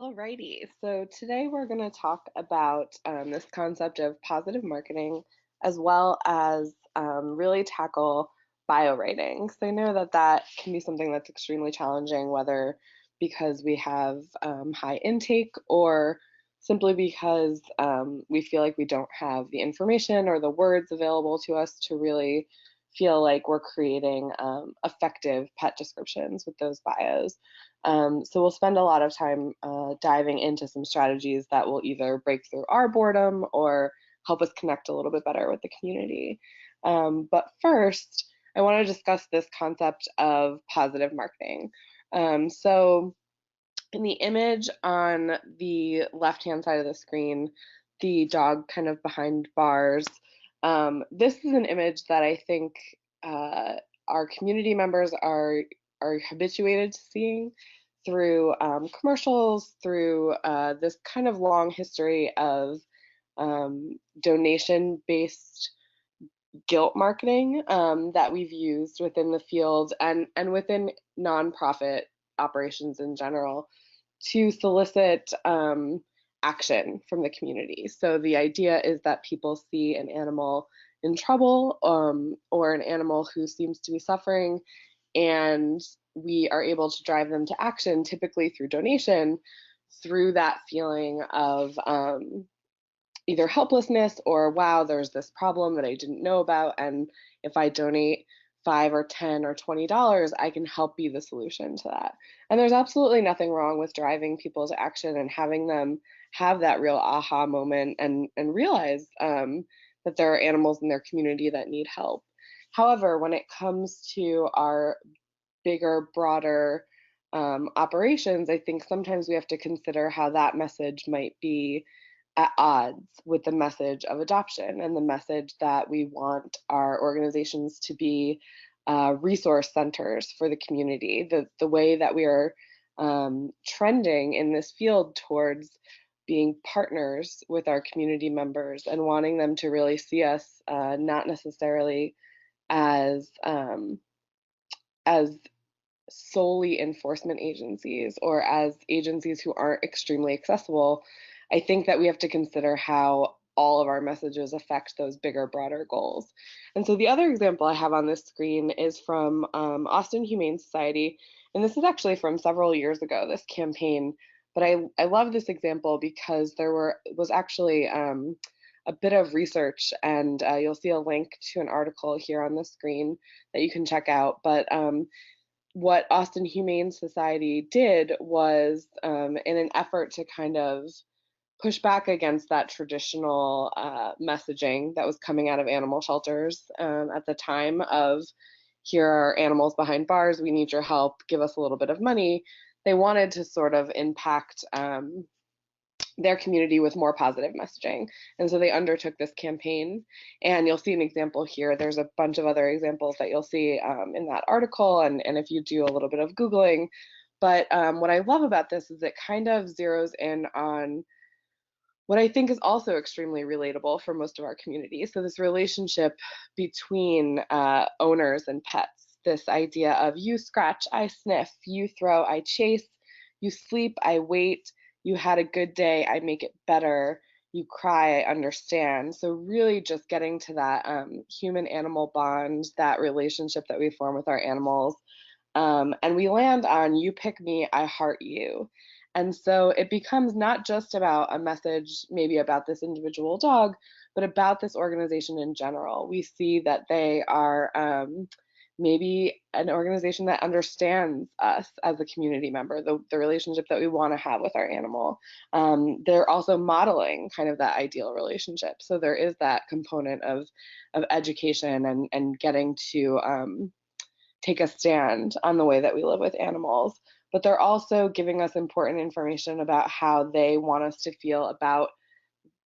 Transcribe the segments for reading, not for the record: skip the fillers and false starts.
Alrighty, so today we're going to talk about this concept of positive marketing as well as really tackle biowriting. So I know that that can be something that's extremely challenging, whether because we have high intake or simply because we feel like we don't have the information or the words available to us to really feel like we're creating effective pet descriptions with those bios. So we'll spend a lot of time diving into some strategies that will either break through our boredom or help us connect a little bit better with the community. But first, I want to discuss this concept of positive marketing. So in the image on the left-hand side of the screen, the dog kind of behind bars, this is an image that I think our community members are habituated to seeing through commercials, through this kind of long history of donation-based guilt marketing that we've used within the field and within nonprofit operations in general to solicit action from the community. So the idea is that people see an animal in trouble or an animal who seems to be suffering, and we are able to drive them to action, typically through donation, through that feeling of either helplessness or, wow, there's this problem that I didn't know about, and if I donate 5 or 10 or $20, I can help be the solution to that. And there's absolutely nothing wrong with driving people to action and having them have that real aha moment and realize that there are animals in their community that need help. However, when it comes to our bigger, broader operations, I think sometimes we have to consider how that message might be at odds with the message of adoption and the message that we want our organizations to be resource centers for the community. The way that we are trending in this field towards being partners with our community members and wanting them to really see us not necessarily as as solely enforcement agencies or as agencies who aren't extremely accessible. I think that we have to consider how all of our messages affect those bigger, broader goals. And so the other example I have on this screen is from Austin Humane Society. And this is actually from several years ago, this campaign. But I love this example because was actually a bit of research, and you'll see a link to an article here on the screen that you can check out. But what Austin Humane Society did was, in an effort to kind of push back against that traditional messaging that was coming out of animal shelters at the time of, here are animals behind bars, we need your help, give us a little bit of money. They wanted to sort of impact their community with more positive messaging. And so they undertook this campaign. And you'll see an example here. There's a bunch of other examples that you'll see in that article, and if you do a little bit of Googling. But what I love about this is it kind of zeroes in on what I think is also extremely relatable for most of our community. So this relationship between owners and pets, this idea of you scratch, I sniff, you throw, I chase, you sleep, I wait, you had a good day, I make it better, you cry, I understand. So really just getting to that human-animal bond, that relationship that we form with our animals. And we land on you pick me, I heart you. And so it becomes not just about a message, maybe about this individual dog, but about this organization in general. We see that they are maybe an organization that understands us as a community member, the relationship that we want to have with our animal. They're also modeling kind of that ideal relationship. So there is that component of education and getting to take a stand on the way that we live with animals. But they're also giving us important information about how they want us to feel about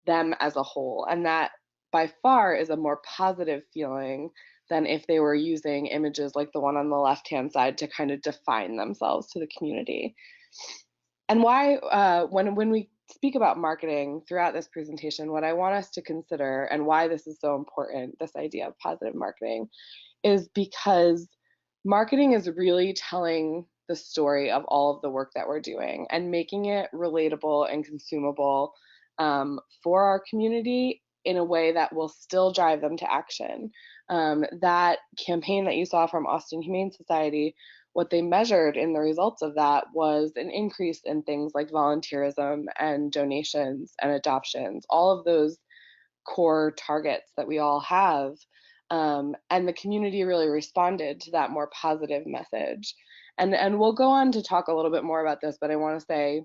them as a whole. And that by far is a more positive feeling than if they were using images like the one on the left-hand side to kind of define themselves to the community. And why, when we speak about marketing throughout this presentation, what I want us to consider and why this is so important, this idea of positive marketing, is because marketing is really telling the story of all of the work that we're doing and making it relatable and consumable for our community in a way that will still drive them to action. That campaign that you saw from Austin Humane Society, what they measured in the results of that was an increase in things like volunteerism and donations and adoptions, all of those core targets that we all have. And the community really responded to that more positive message. And we'll go on to talk a little bit more about this, but I want to say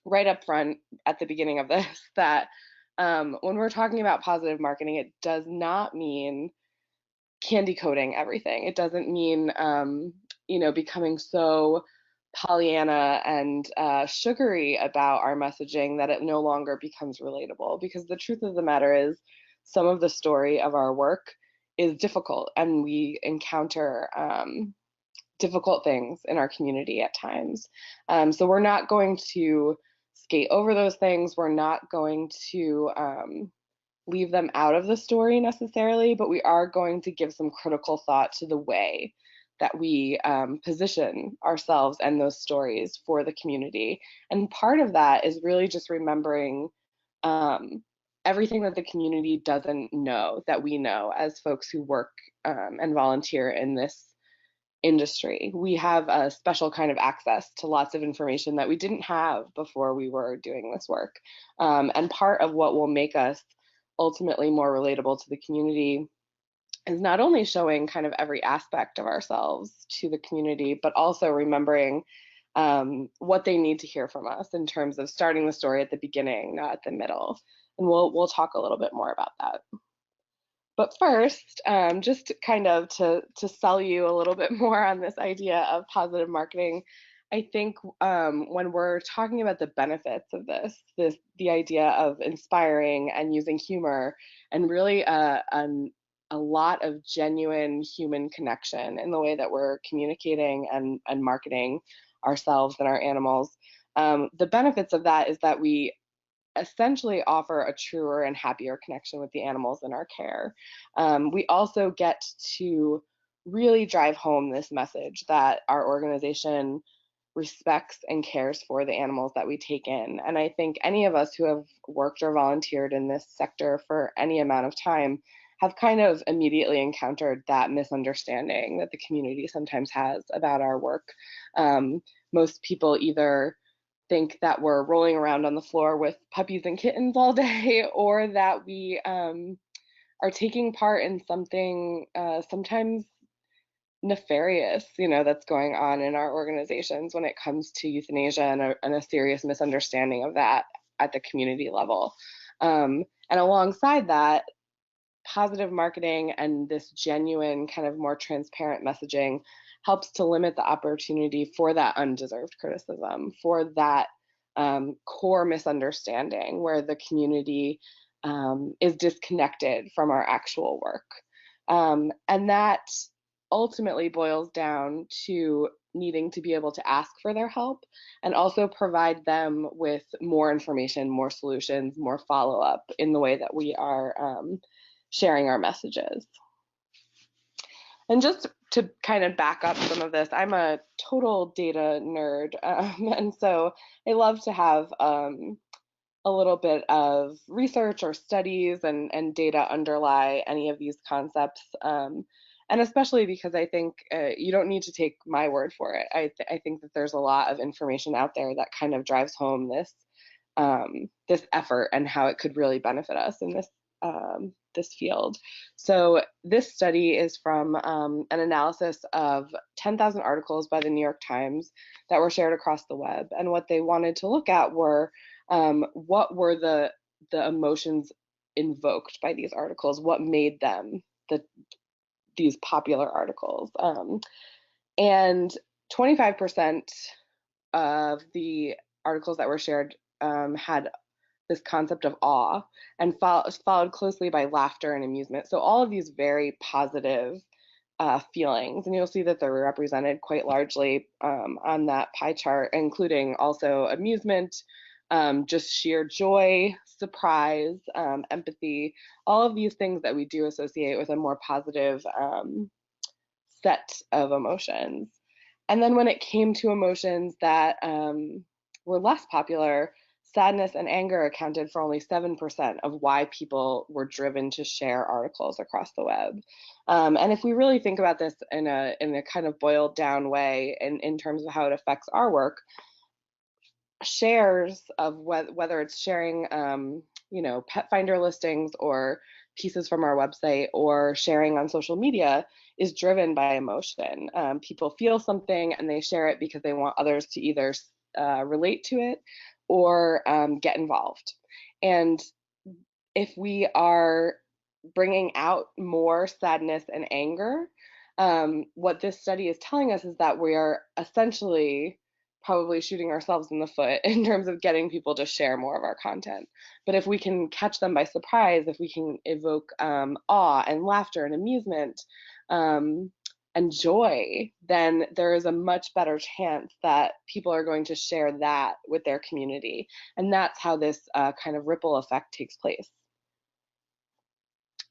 right up front at the beginning of this that when we're talking about positive marketing, it does not mean candy coating everything. It doesn't mean becoming so Pollyanna and sugary about our messaging that it no longer becomes relatable. Because the truth of the matter is, some of the story of our work is difficult, and we encounter difficult things in our community at times. So we're not going to skate over those things. We're not going to leave them out of the story necessarily, but we are going to give some critical thought to the way that we position ourselves and those stories for the community. And part of that is really just remembering everything that the community doesn't know that we know as folks who work and volunteer in this industry. We have a special kind of access to lots of information that we didn't have before we were doing this work. And part of what will make us ultimately more relatable to the community is not only showing kind of every aspect of ourselves to the community, but also remembering what they need to hear from us in terms of starting the story at the beginning, not at the middle. And we'll talk a little bit more about that. But first, just kind of to sell you a little bit more on this idea of positive marketing, I think when we're talking about the benefits of the idea of inspiring and using humor and really a lot of genuine human connection in the way that we're communicating and marketing ourselves and our animals, the benefits of that is that we essentially offer a truer and happier connection with the animals in our care. We also get to really drive home this message that our organization respects and cares for the animals that we take in. And I think any of us who have worked or volunteered in this sector for any amount of time have kind of immediately encountered that misunderstanding that the community sometimes has about our work. Most people either think that we're rolling around on the floor with puppies and kittens all day, or that we are taking part in something sometimes nefarious, that's going on in our organizations when it comes to euthanasia and a serious misunderstanding of that at the community level. And alongside that, positive marketing and this genuine kind of more transparent messaging helps to limit the opportunity for that undeserved criticism, for that core misunderstanding where the community is disconnected from our actual work. And that ultimately boils down to needing to be able to ask for their help and also provide them with more information, more solutions, more follow-up in the way that we are sharing our messages. And just to kind of back up some of this, I'm a total data nerd, and so I love to have a little bit of research or studies and data underlie any of these concepts, and especially because I think you don't need to take my word for it. I think that there's a lot of information out there that kind of drives home this effort and how it could really benefit us in this field. So this study is from an analysis of 10,000 articles by the New York Times that were shared across the web. And what they wanted to look at were what were the emotions invoked by these articles, what made them these popular articles. And 25% of the articles that were shared had this concept of awe, and followed closely by laughter and amusement. So all of these very positive feelings, and you'll see that they're represented quite largely on that pie chart, including also amusement, just sheer joy, surprise, empathy, all of these things that we do associate with a more positive set of emotions. And then when it came to emotions that were less popular, sadness and anger accounted for only 7% of why people were driven to share articles across the web. And if we really think about this in a kind of boiled down way in terms of how it affects our work, shares of whether it's sharing, pet finder listings or pieces from our website or sharing on social media is driven by emotion. People feel something and they share it because they want others to either relate to it or get involved. And if we are bringing out more sadness and anger, what this study is telling us is that we are essentially probably shooting ourselves in the foot in terms of getting people to share more of our content. But if we can catch them by surprise, if we can evoke awe and laughter and amusement and joy, then there is a much better chance that people are going to share that with their community. And that's how this kind of ripple effect takes place.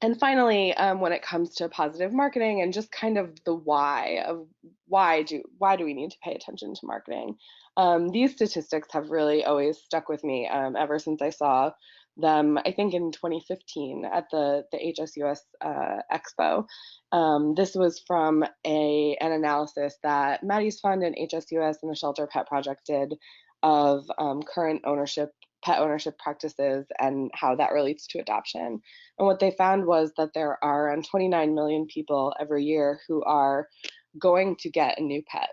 And finally, when it comes to positive marketing and just kind of the why of why do we need to pay attention to marketing, these statistics have really always stuck with me ever since I saw them. I think in 2015 at the HSUS Expo. This was from an analysis that Maddie's Fund and HSUS and the Shelter Pet Project did of current pet ownership practices and how that relates to adoption. And what they found was that there are around 29 million people every year who are going to get a new pet,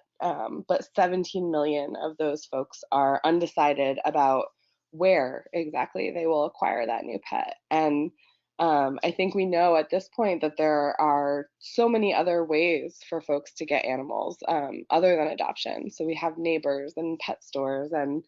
but 17 million of those folks are undecided about where exactly they will acquire that new pet. And I think we know at this point that there are so many other ways for folks to get animals other than adoption. So we have neighbors and pet stores and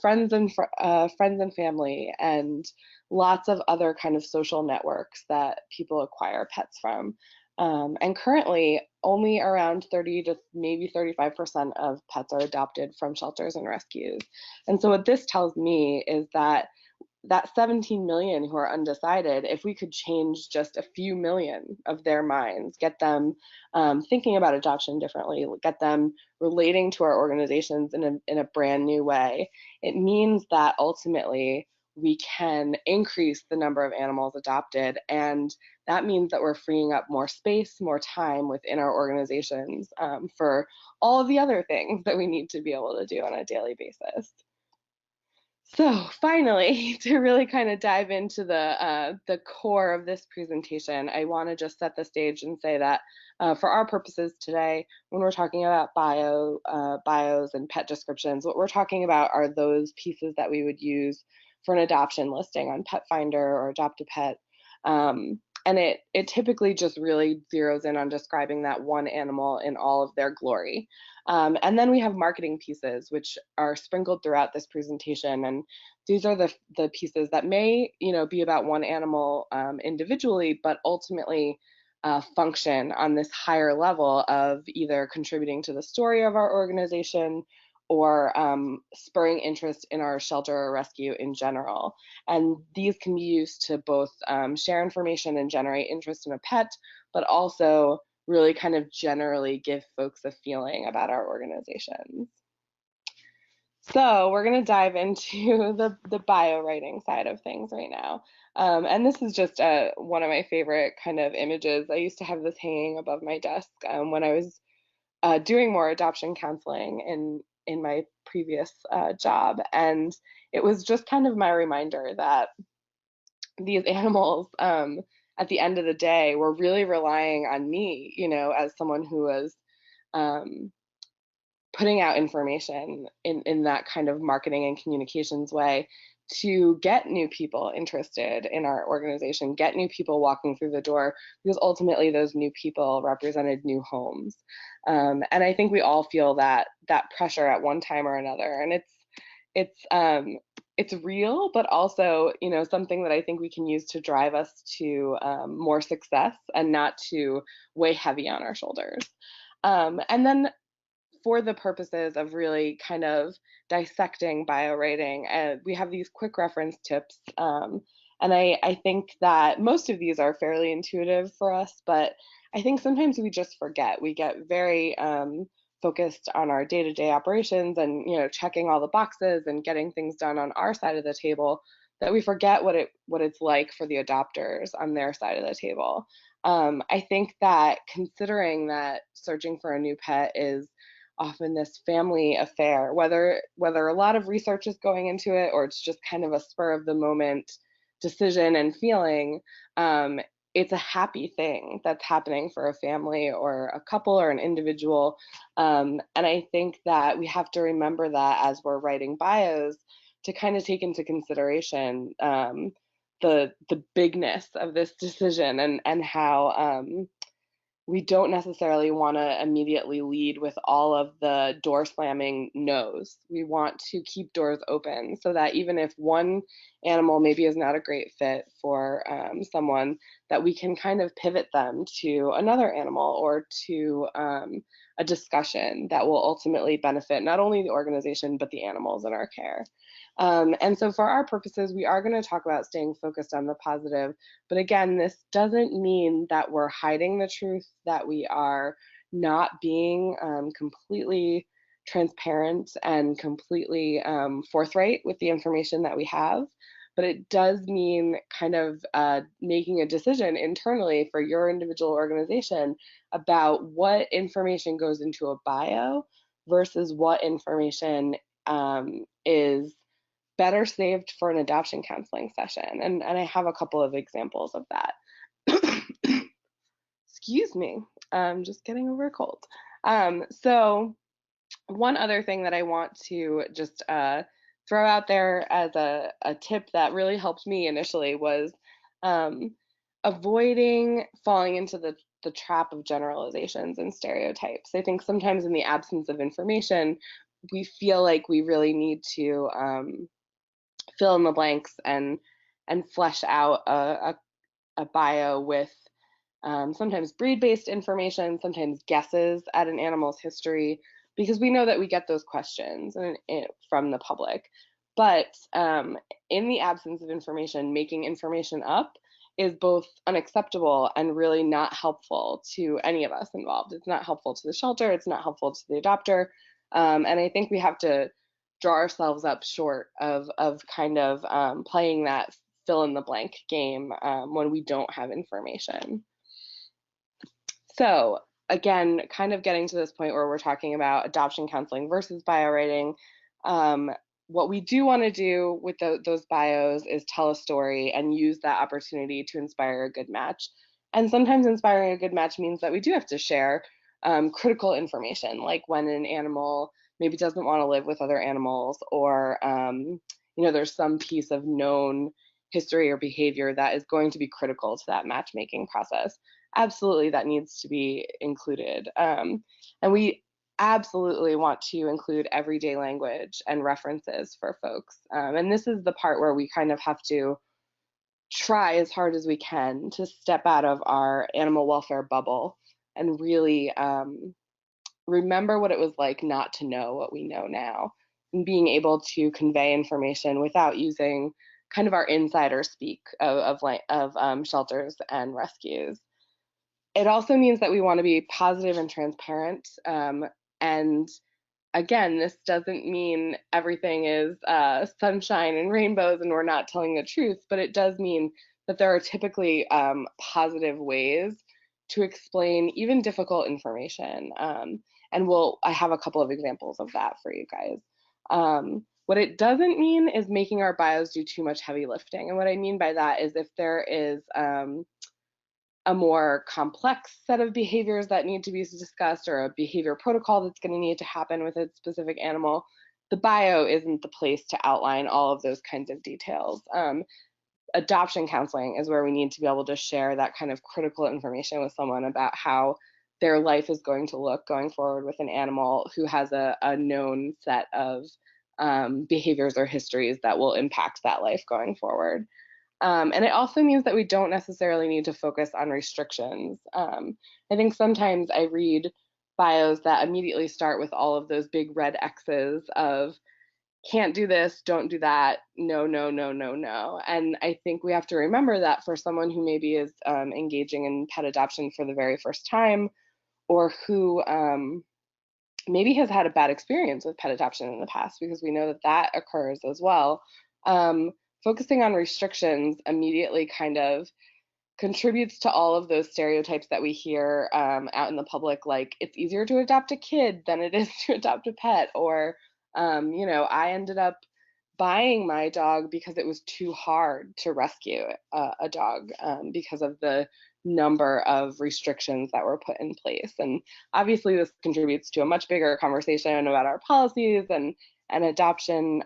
friends and family and lots of other kind of social networks that people acquire pets from. And currently, only around 30 to maybe 35% of pets are adopted from shelters and rescues. And so what this tells me is that 17 million who are undecided, if we could change just a few million of their minds, get them thinking about adoption differently, get them relating to our organizations in a brand new way, it means that ultimately we can increase the number of animals adopted. And that means that we're freeing up more space, more time within our organizations for all of the other things that we need to be able to do on a daily basis. So finally, to really kind of dive into the core of this presentation, I want to just set the stage and say that for our purposes today, when we're talking about bios and pet descriptions, what we're talking about are those pieces that we would use for an adoption listing on Pet Finder or Adopt a Pet. And it typically just really zeroes in on describing that one animal in all of their glory. And then we have marketing pieces, which are sprinkled throughout this presentation. And these are the pieces that may, be about one animal individually, but ultimately function on this higher level of either contributing to the story of our organization or spurring interest in our shelter or rescue in general. And these can be used to both share information and generate interest in a pet, but also really kind of generally give folks a feeling about our organizations. So we're going to dive into the Biowriting side of things right now. And this is just one of my favorite kind of images. I used to have this hanging above my desk when I was doing more adoption counseling in my previous job. And it was just kind of my reminder that these animals, at the end of the day, were really relying on me, as someone who was putting out information in that kind of marketing and communications way to get new people interested in our organization, get new people walking through the door, because ultimately those new people represented new homes. And I think we all feel that pressure at one time or another. And it's real, but also, something that I think we can use to drive us to more success and not to weigh heavy on our shoulders. And then for the purposes of really kind of dissecting Biowriting, we have these quick reference tips. And I think that most of these are fairly intuitive for us, but I think sometimes we just forget. We get very focused on our day-to-day operations and, checking all the boxes and getting things done on our side of the table, that we forget what it's like for the adopters on their side of the table. I think that considering that searching for a new pet is often this family affair, whether a lot of research is going into it or it's just kind of a spur of the moment decision and feeling, um, it's a happy thing that's happening for a family or a couple or an individual. And I think that we have to remember that as we're writing bios, to kind of take into consideration the bigness of this decision, and how we don't necessarily want to immediately lead with all of the door slamming no's. We want to keep doors open so that even if one animal maybe is not a great fit for someone, that we can kind of pivot them to another animal or to a discussion that will ultimately benefit not only the organization but the animals in our care. And so for our purposes, we are going to talk about staying focused on the positive. But again, this doesn't mean that we're hiding the truth, that we are not being completely transparent and completely forthright with the information that we have. But it does mean kind of making a decision internally for your individual organization about what information goes into a bio versus what information is better saved for an adoption counseling session. And I have a couple of examples of that. Excuse me, I'm just getting over a cold. So one other thing that I want to just throw out there as a tip that really helped me initially was um, avoiding falling into the trap of generalizations and stereotypes. I think sometimes in the absence of information, we feel like we really need to fill in the blanks and flesh out a bio with sometimes breed-based information, sometimes guesses at an animal's history, because we know that we get those questions from the public. But in the absence of information, making information up is both unacceptable and really not helpful to any of us involved. It's not helpful to the shelter, it's not helpful to the adopter, and I think we have to draw ourselves up short of kind of playing that fill in the blank game when we don't have information. So again, kind of getting to this point where we're talking about adoption counseling versus biowriting, what we do want to do with those bios is tell a story and use that opportunity to inspire a good match. And sometimes inspiring a good match means that we do have to share critical information, like when an animal maybe doesn't want to live with other animals, or there's some piece of known history or behavior that is going to be critical to that matchmaking process. Absolutely, that needs to be included. And we absolutely want to include everyday language and references for folks. And this is the part where we kind of have to try as hard as we can to step out of our animal welfare bubble and really remember what it was like not to know what we know now, and being able to convey information without using kind of our insider speak of shelters and rescues. It also means that we want to be positive and transparent. And again, this doesn't mean everything is sunshine and rainbows and we're not telling the truth, but it does mean that there are typically positive ways to explain even difficult information. And I have a couple of examples of that for you guys. What it doesn't mean is making our bios do too much heavy lifting. And what I mean by that is if there is a more complex set of behaviors that need to be discussed, or a behavior protocol that's going to need to happen with a specific animal, the bio isn't the place to outline all of those kinds of details. Adoption counseling is where we need to be able to share that kind of critical information with someone about how their life is going to look going forward with an animal who has a known set of behaviors or histories that will impact that life going forward. And it also means that we don't necessarily need to focus on restrictions. I think sometimes I read bios that immediately start with all of those big red X's of can't do this, don't do that, no, no, no, no, no. And I think we have to remember that for someone who maybe is engaging in pet adoption for the very first time, or who maybe has had a bad experience with pet adoption in the past, because we know that that occurs as well. Um, Focusing on restrictions immediately kind of contributes to all of those stereotypes that we hear out in the public, like it's easier to adopt a kid than it is to adopt a pet, or I ended up buying my dog because it was too hard to rescue a dog, because of the number of restrictions that were put in place. And obviously this contributes to a much bigger conversation about our policies and adoption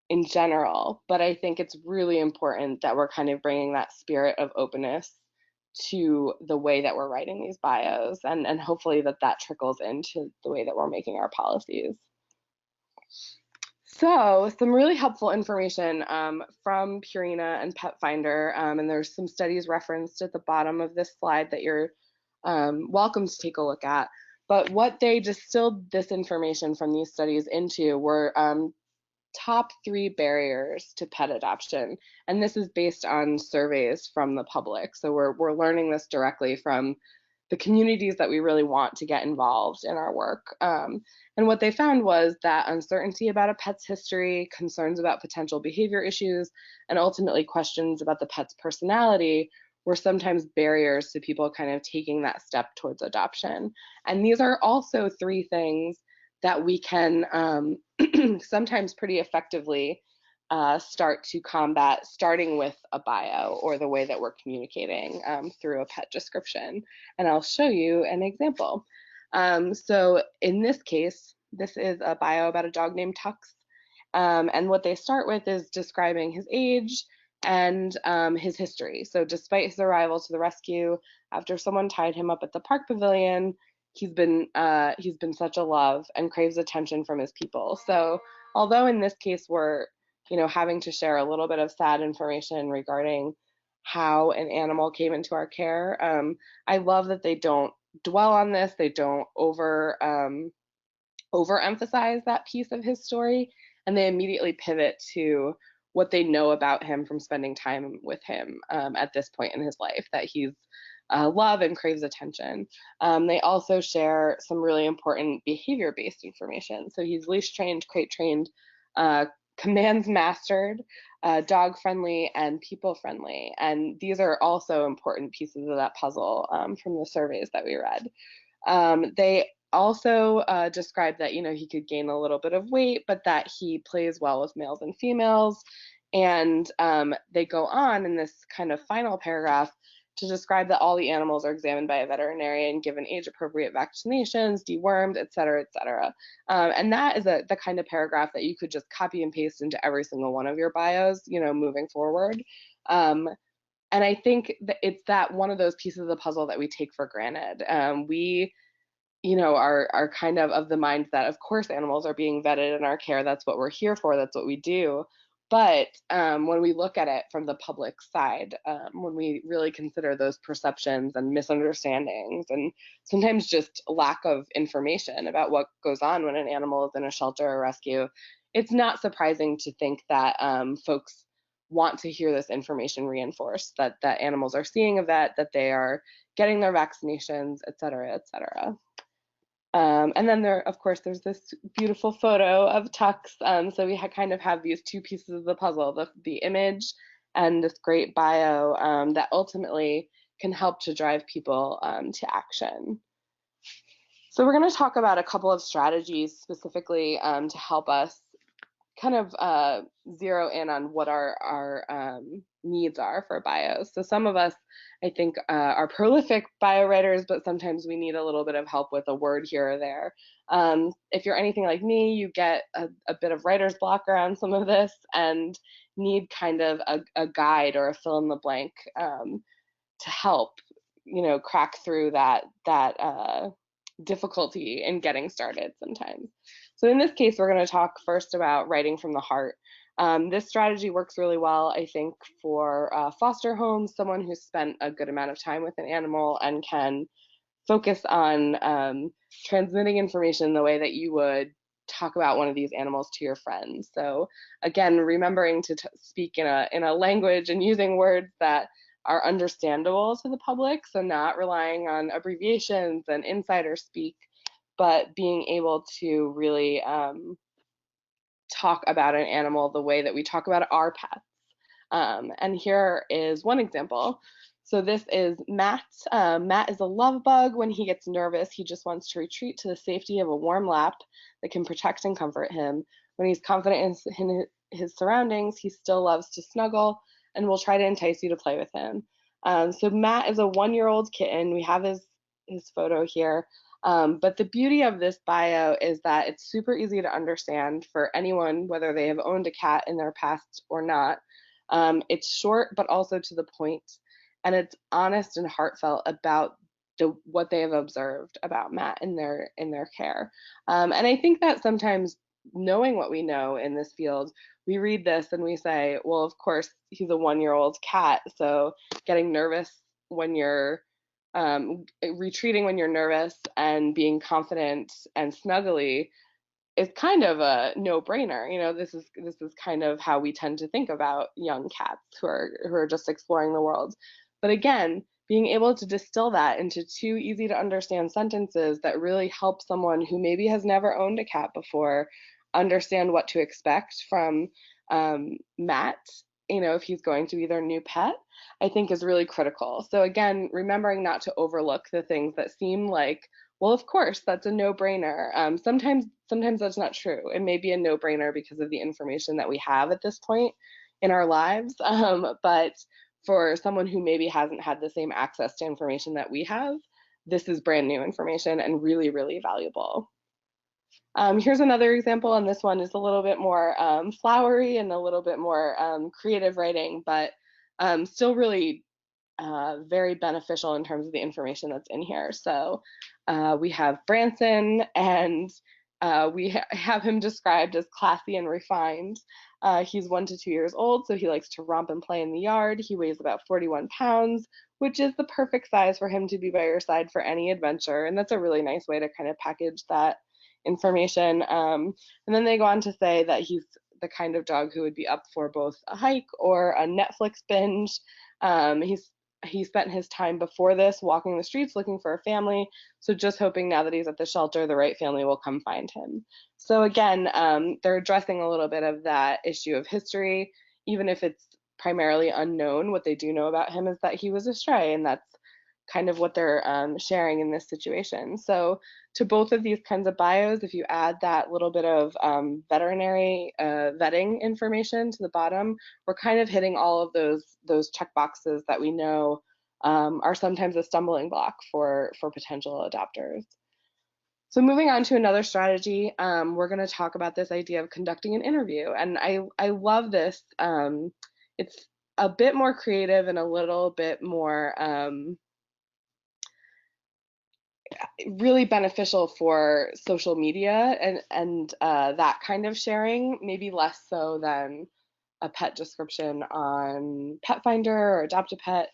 in general. But I think it's really important that we're kind of bringing that spirit of openness to the way that we're writing these bios, and hopefully that trickles into the way that we're making our policies. So some really helpful information from Purina and Pet Finder, and there's some studies referenced at the bottom of this slide that you're welcome to take a look at. But what they distilled this information from these studies into were top 3 barriers to pet adoption, and this is based on surveys from the public. So we're learning this directly from the communities that we really want to get involved in our work. And what they found was that uncertainty about a pet's history, concerns about potential behavior issues, and ultimately questions about the pet's personality were sometimes barriers to people kind of taking that step towards adoption. And these are also 3 things that we can sometimes pretty effectively start to combat, starting with a bio or the way that we're communicating through a pet description. And I'll show you an example. So in this case, this is a bio about a dog named Tux. And what they start with is describing his age and his history. So despite his arrival to the rescue after someone tied him up at the park pavilion, he's been such a love and craves attention from his people. So although in this case we're having to share a little bit of sad information regarding how an animal came into our care, I love that they don't dwell on this. They don't overemphasize that piece of his story, and they immediately pivot to what they know about him from spending time with him at this point in his life, that he's love and craves attention. They also share some really important behavior-based information. So he's leash trained, crate trained, commands mastered, dog friendly, and people friendly. And these are also important pieces of that puzzle from the surveys that we read. They also described that he could gain a little bit of weight, but that he plays well with males and females. And they go on in this kind of final paragraph to describe that all the animals are examined by a veterinarian, given age-appropriate vaccinations, dewormed, et cetera, et cetera. And that is the kind of paragraph that you could just copy and paste into every single one of your bios, moving forward. And I think that it's that one of those pieces of the puzzle that we take for granted. We are kind of the mind that, of course, animals are being vetted in our care. That's what we're here for. That's what we do. But when we look at it from the public side, when we really consider those perceptions and misunderstandings, and sometimes just lack of information about what goes on when an animal is in a shelter or rescue, it's not surprising to think that folks want to hear this information reinforced, that animals are seeing a vet, that they are getting their vaccinations, et cetera, et cetera. And then of course, there's this beautiful photo of Tux. So we kind of have these 2 pieces of the puzzle, the image and this great bio that ultimately can help to drive people to action. So we're going to talk about a couple of strategies specifically to help us kind of zero in on what our needs are for bios. So some of us, I think, are prolific bio writers, but sometimes we need a little bit of help with a word here or there. If you're anything like me, you get a bit of writer's block around some of this and need kind of a guide or a fill in the blank to help, crack through that difficulty in getting started sometimes. So in this case, we're going to talk first about writing from the heart. This strategy works really well, I think, for foster homes, someone who's spent a good amount of time with an animal and can focus on transmitting information the way that you would talk about one of these animals to your friends. So again, remembering to speak in a language and using words that are understandable to the public, so not relying on abbreviations and insider speak, but being able to really talk about an animal the way that we talk about our pets. And here is one example. So this is Matt. Matt is a love bug. When he gets nervous, he just wants to retreat to the safety of a warm lap that can protect and comfort him. When he's confident in his surroundings, he still loves to snuggle and will try to entice you to play with him. So Matt is a 1-year-old kitten. We have his photo here. But the beauty of this bio is that it's super easy to understand for anyone, whether they have owned a cat in their past or not. It's short, but also to the point, and it's honest and heartfelt about what they have observed about Matt in their care. And I think that sometimes, knowing what we know in this field, we read this and we say, well, of course, he's a 1-year-old cat, so getting nervous when you're retreating when you're nervous and being confident and snuggly is kind of a no-brainer. This is kind of how we tend to think about young cats who are just exploring the world. But again, being able to distill that into 2 easy to understand sentences that really help someone who maybe has never owned a cat before understand what to expect from Matt, if he's going to be their new pet, I think is really critical. So again, remembering not to overlook the things that seem like, well, of course, that's a no-brainer. Sometimes that's not true. It may be a no-brainer because of the information that we have at this point in our lives. But for someone who maybe hasn't had the same access to information that we have, this is brand new information and really, really valuable. Here's another example, and this one is a little bit more flowery and a little bit more creative writing, but still really very beneficial in terms of the information that's in here. So we have Branson, and we have him described as classy and refined. He's 1 to 2 years old, so he likes to romp and play in the yard. He weighs about 41 pounds, which is the perfect size for him to be by your side for any adventure. And that's a really nice way to kind of package that information. And then they go on to say that he's the kind of dog who would be up for both a hike or a Netflix binge. He spent his time before this walking the streets looking for a family, so just hoping now that he's at the shelter, the right family will come find him. So again, they're addressing a little bit of that issue of history, even if it's primarily unknown. What they do know about him is that he was a stray, and that's kind of what they're sharing in this situation. So to both of these kinds of bios, if you add that little bit of veterinary vetting information to the bottom, we're kind of hitting all of those check boxes that we know are sometimes a stumbling block for potential adopters. So moving on to another strategy, we're going to talk about this idea of conducting an interview. And I love this. It's a bit more creative and a little bit more really beneficial for social media and that kind of sharing, maybe less so than a pet description on Pet Finder or Adopt a Pet.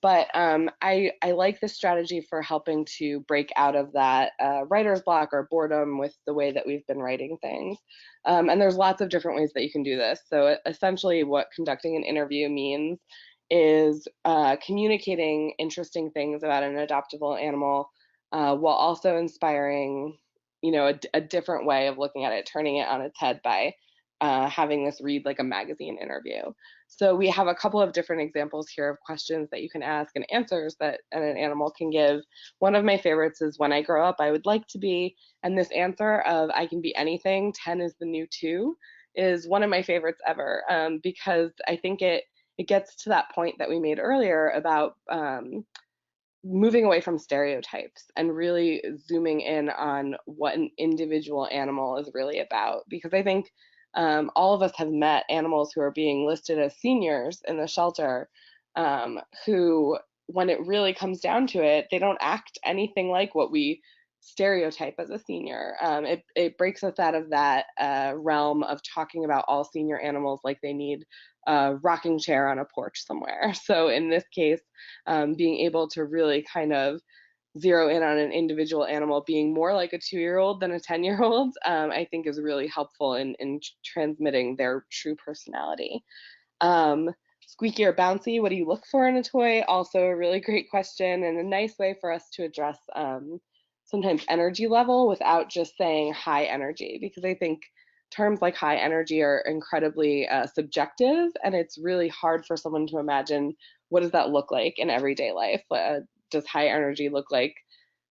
But I like this strategy for helping to break out of that writer's block or boredom with the way that we've been writing things. And there's lots of different ways that you can do this. So essentially what conducting an interview means is communicating interesting things about an adoptable animal while also inspiring, a different way of looking at it, turning it on its head by having this read like a magazine interview. So we have a couple of different examples here of questions that you can ask and answers that an animal can give. One of my favorites is, when I grow up, I would like to be, and this answer of I can be anything, 10 is the new 2, is one of my favorites ever, because I think it gets to that point that we made earlier about moving away from stereotypes and really zooming in on what an individual animal is really about. Because I think all of us have met animals who are being listed as seniors in the shelter, who, when it really comes down to it, they don't act anything like what we stereotype as a senior. It breaks us out of that realm of talking about all senior animals like they need a rocking chair on a porch somewhere. So in this case, being able to really kind of zero in on an individual animal being more like a 2-year-old than a 10-year-old, I think is really helpful in transmitting their true personality. Squeaky or bouncy, what do you look for in a toy? Also a really great question and a nice way for us to address sometimes energy level without just saying high energy, because I think terms like high energy are incredibly subjective, and it's really hard for someone to imagine what does that look like in everyday life. Does high energy look like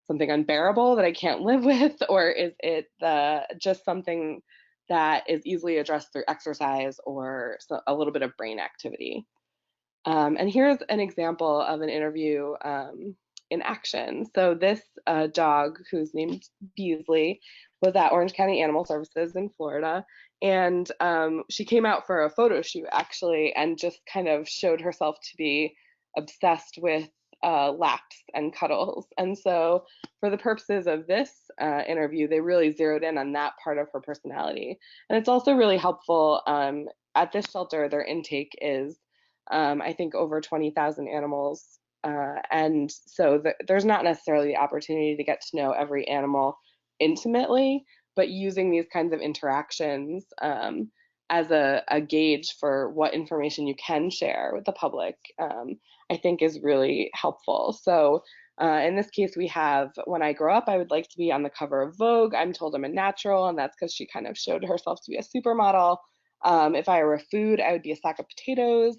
something unbearable that I can't live with, or is it just something that is easily addressed through exercise or a little bit of brain activity? And here's an example of an interview in action. So this dog, who's named Beasley, was at Orange County Animal Services in Florida, and she came out for a photo shoot actually, and just kind of showed herself to be obsessed with laps and cuddles. And so for the purposes of this interview, they really zeroed in on that part of her personality. And it's also really helpful. At this shelter, their intake is I think over 20,000 animals. And so there's not necessarily the opportunity to get to know every animal intimately, but using these kinds of interactions as a gauge for what information you can share with the public, I think is really helpful. So in this case, we have, when I grow up, I would like to be on the cover of Vogue. I'm told I'm a natural, and that's because she kind of showed herself to be a supermodel. If I were a food, I would be a sack of potatoes.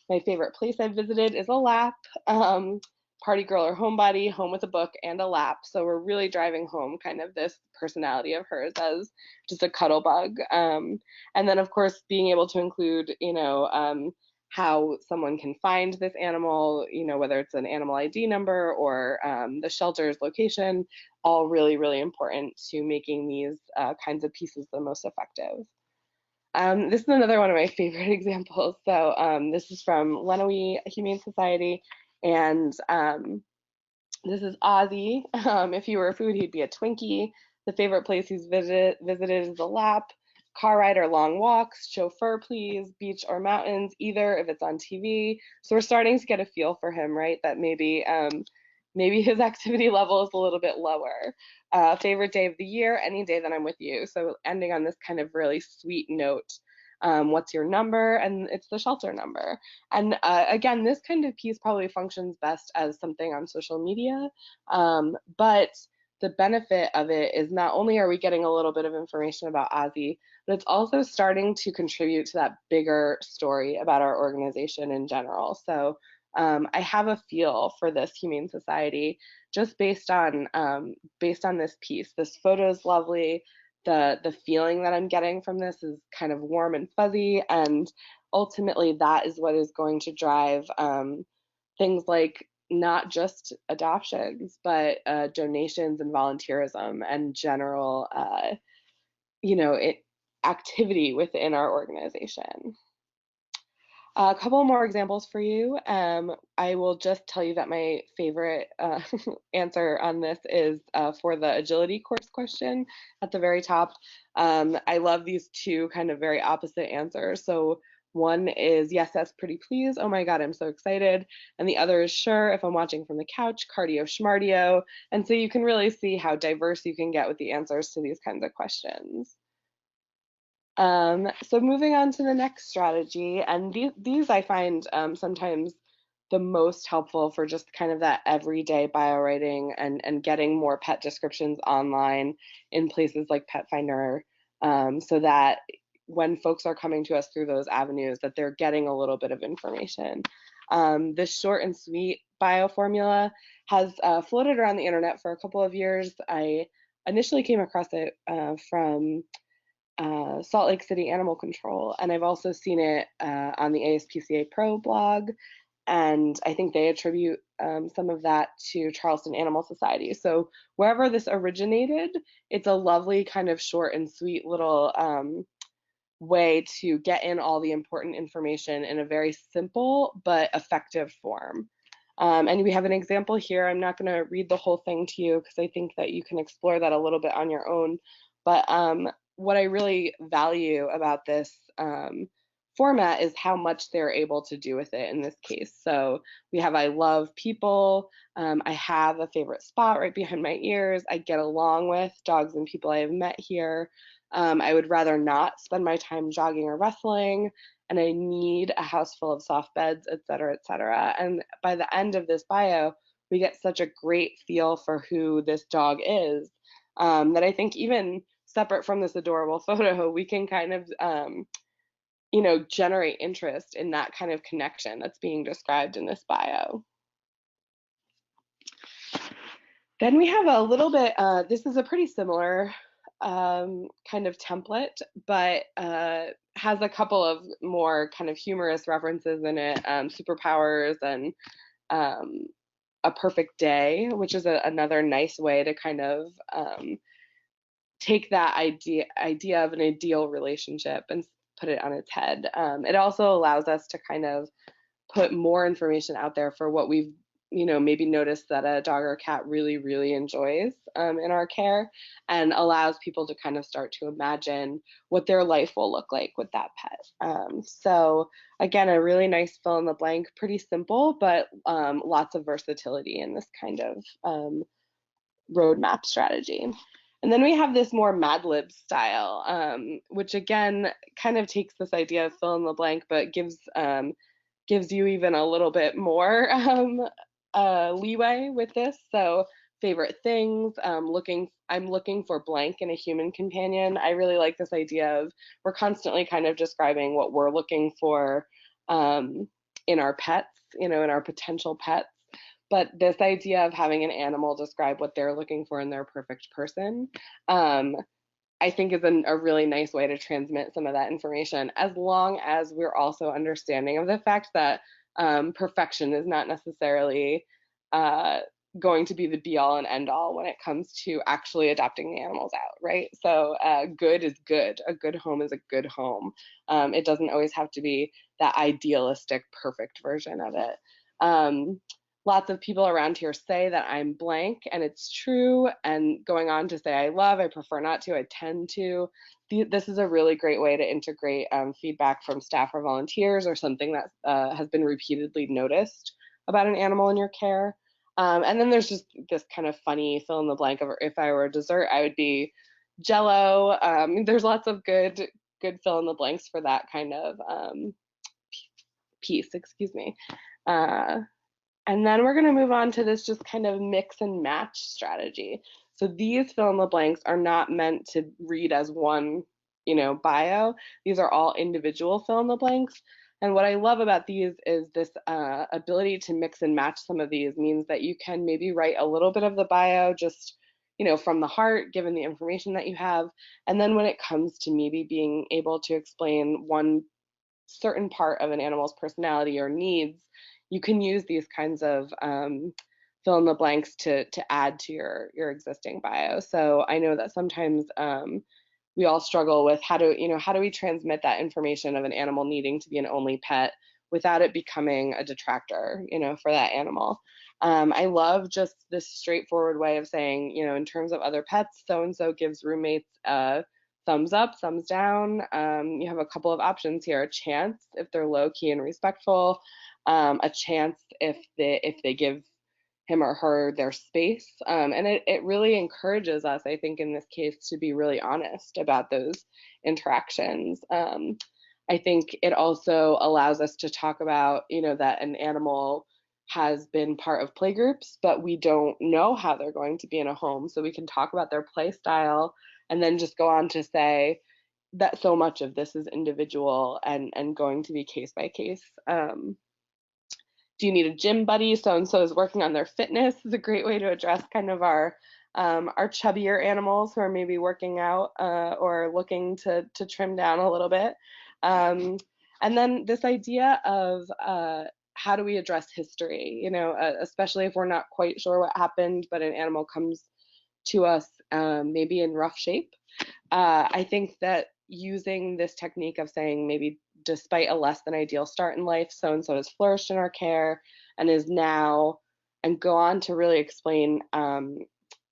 My favorite place I've visited is a lap. Party girl or homebody, home with a book and a lap. So we're really driving home kind of this personality of hers as just a cuddle bug. And then of course being able to include, how someone can find this animal, whether it's an animal ID number or the shelter's location, all really, really important to making these kinds of pieces the most effective. This is another one of my favorite examples. So this is from Lenawee Humane Society, and this is Ozzy. If he were a food, he'd be a Twinkie. The favorite place he's visited is the lap. Car ride or long walks, chauffeur please, beach or mountains, either if it's on TV. So we're starting to get a feel for him, right? That maybe his activity level is a little bit lower. Favorite day of the year, any day that I'm with you. So ending on this kind of really sweet note. What's your number? And it's the shelter number. And again, this kind of piece probably functions best as something on social media, but the benefit of it is not only are we getting a little bit of information about Ozzy, but it's also starting to contribute to that bigger story about our organization in general. So I have a feel for this Humane Society just based on this piece. This photo is lovely. The feeling that I'm getting from this is kind of warm and fuzzy, and ultimately that is what is going to drive things like not just adoptions, but donations and volunteerism and general, activity within our organization. A couple more examples for you. I will just tell you that my favorite answer on this is for the agility course question at the very top. I love these two kind of very opposite answers. So one is yes, that's pretty please. Oh my God, I'm so excited. And the other is sure, if I'm watching from the couch, cardio schmardio. And so you can really see how diverse you can get with the answers to these kinds of questions. So moving on to the next strategy, and these I find sometimes the most helpful for just kind of that everyday biowriting and getting more pet descriptions online in places like Pet Finder, so that when folks are coming to us through those avenues, that they're getting a little bit of information. This short and sweet bio formula has floated around the internet for a couple of years. I initially came across it from Salt Lake City Animal Control, and I've also seen it on the ASPCA Pro blog, and I think they attribute some of that to Charleston Animal Society. So wherever this originated, it's a lovely kind of short and sweet little way to get in all the important information in a very simple but effective form. And we have an example here. I'm not going to read the whole thing to you because I think that you can explore that a little bit on your own. But what I really value about this format is how much they're able to do with it in this case. So we have I love people. I have a favorite spot right behind my ears. I get along with dogs and people I have met here. I would rather not spend my time jogging or wrestling, and I need a house full of soft beds, et cetera, et cetera. And by the end of this bio, we get such a great feel for who this dog is, that I think even separate from this adorable photo, we can kind of generate interest in that kind of connection that's being described in this bio. Then we have a little bit, this is a pretty similar kind of template, but has a couple of more kind of humorous references in it, superpowers and um, a perfect day, which is another nice way to kind of take that idea of an ideal relationship and put it on its head. It also allows us to kind of put more information out there for what we've maybe noticed that a dog or cat really really enjoys in our care, and allows people to kind of start to imagine what their life will look like with that pet. So again, a really nice fill in the blank, pretty simple, but lots of versatility in this kind of roadmap strategy. And then we have this more Mad Lib style, which again kind of takes this idea of fill in the blank, but gives you even a little bit more leeway with this. So favorite things, I'm looking for blank in a human companion. I really like this idea of we're constantly kind of describing what we're looking for in our pets, in our potential pets. But this idea of having an animal describe what they're looking for in their perfect person, I think is a really nice way to transmit some of that information, as long as we're also understanding of the fact that perfection is not necessarily going to be the be all and end all when it comes to actually adopting the animals out, right? So good is good. A good home is a good home. It doesn't always have to be that idealistic, perfect version of it. Lots of people around here say that I'm blank, and it's true, and going on to say I love, I prefer not to, I tend to. This is a really great way to integrate feedback from staff or volunteers, or something that has been repeatedly noticed about an animal in your care. And then there's just this kind of funny fill in the blank of, if I were a dessert, I would be Jello. There's lots of good fill in the blanks for that kind of piece, excuse me. And then we're going to move on to this just kind of mix and match strategy. So these fill in the blanks are not meant to read as one, bio. These are all individual fill in the blanks. And what I love about these is this ability to mix and match some of these means that you can maybe write a little bit of the bio just, from the heart, given the information that you have. And then when it comes to maybe being able to explain one certain part of an animal's personality or needs, you can use these kinds of fill in the blanks to add to your existing bio. So I know that sometimes we all struggle with how do we transmit that information of an animal needing to be an only pet without it becoming a detractor, for that animal. I love just this straightforward way of saying, in terms of other pets, so and so gives roommates thumbs up, thumbs down. You have a couple of options here: a chance if they're low key and respectful, a chance if they give him or her their space. And it really encourages us, I think, in this case, to be really honest about those interactions. I think it also allows us to talk about, that an animal has been part of playgroups, but we don't know how they're going to be in a home. So we can talk about their play style and then just go on to say that so much of this is individual and going to be case by case. Do you need a gym buddy? So and so is working on their fitness is a great way to address kind of our chubbier animals who are maybe working out or looking to trim down a little bit. And then this idea of how do we address history? Especially if we're not quite sure what happened, but an animal comes to us maybe in rough shape. I think that using this technique of saying, maybe despite a less than ideal start in life, so and so has flourished in our care and is now, and go on to really explain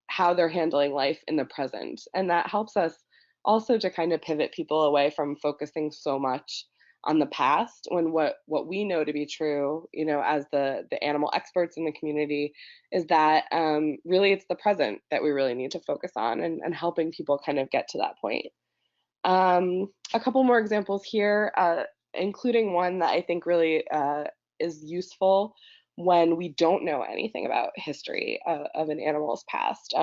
how they're handling life in the present. And that helps us also to kind of pivot people away from focusing so much on the past, when what we know to be true, as the animal experts in the community, is that really it's the present that we really need to focus on, and helping people kind of get to that point. A couple more examples here, including one that I think really is useful when we don't know anything about history of an animal's past.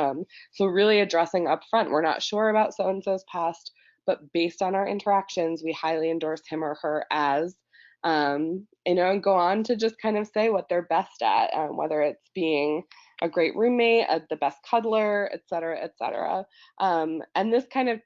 So really addressing upfront, we're not sure about so-and-so's past, but based on our interactions, we highly endorse him or her as, and go on to just kind of say what they're best at, whether it's being a great roommate, the best cuddler, et cetera, et cetera. And this kind of,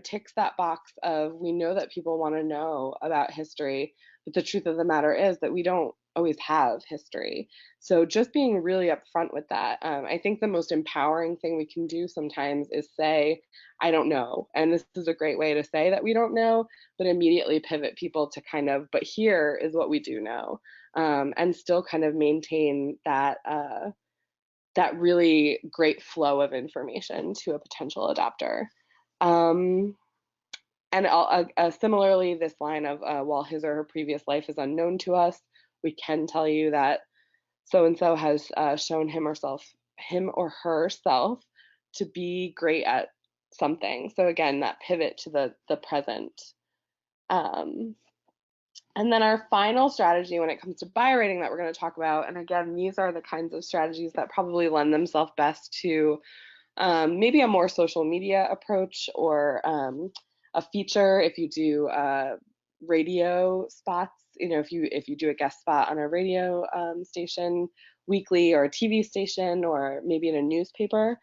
ticks that box of, we know that people want to know about history, but the truth of the matter is that we don't always have history. So just being really upfront with that. I think the most empowering thing we can do sometimes is say, I don't know. And this is a great way to say that we don't know, but immediately pivot people to kind of, but here is what we do know, and still kind of maintain that really great flow of information to a potential adopter. Um, and similarly, this line of, while his or her previous life is unknown to us, we can tell you that so and so has shown him or herself to be great at something. So again, that pivot to the present. Um, and then our final strategy when it comes to buy rating that we're going to talk about, and again, these are the kinds of strategies that probably lend themselves best to maybe a more social media approach, or a feature if you do radio spots. If you do a guest spot on a radio station weekly, or a TV station, or maybe in a newspaper,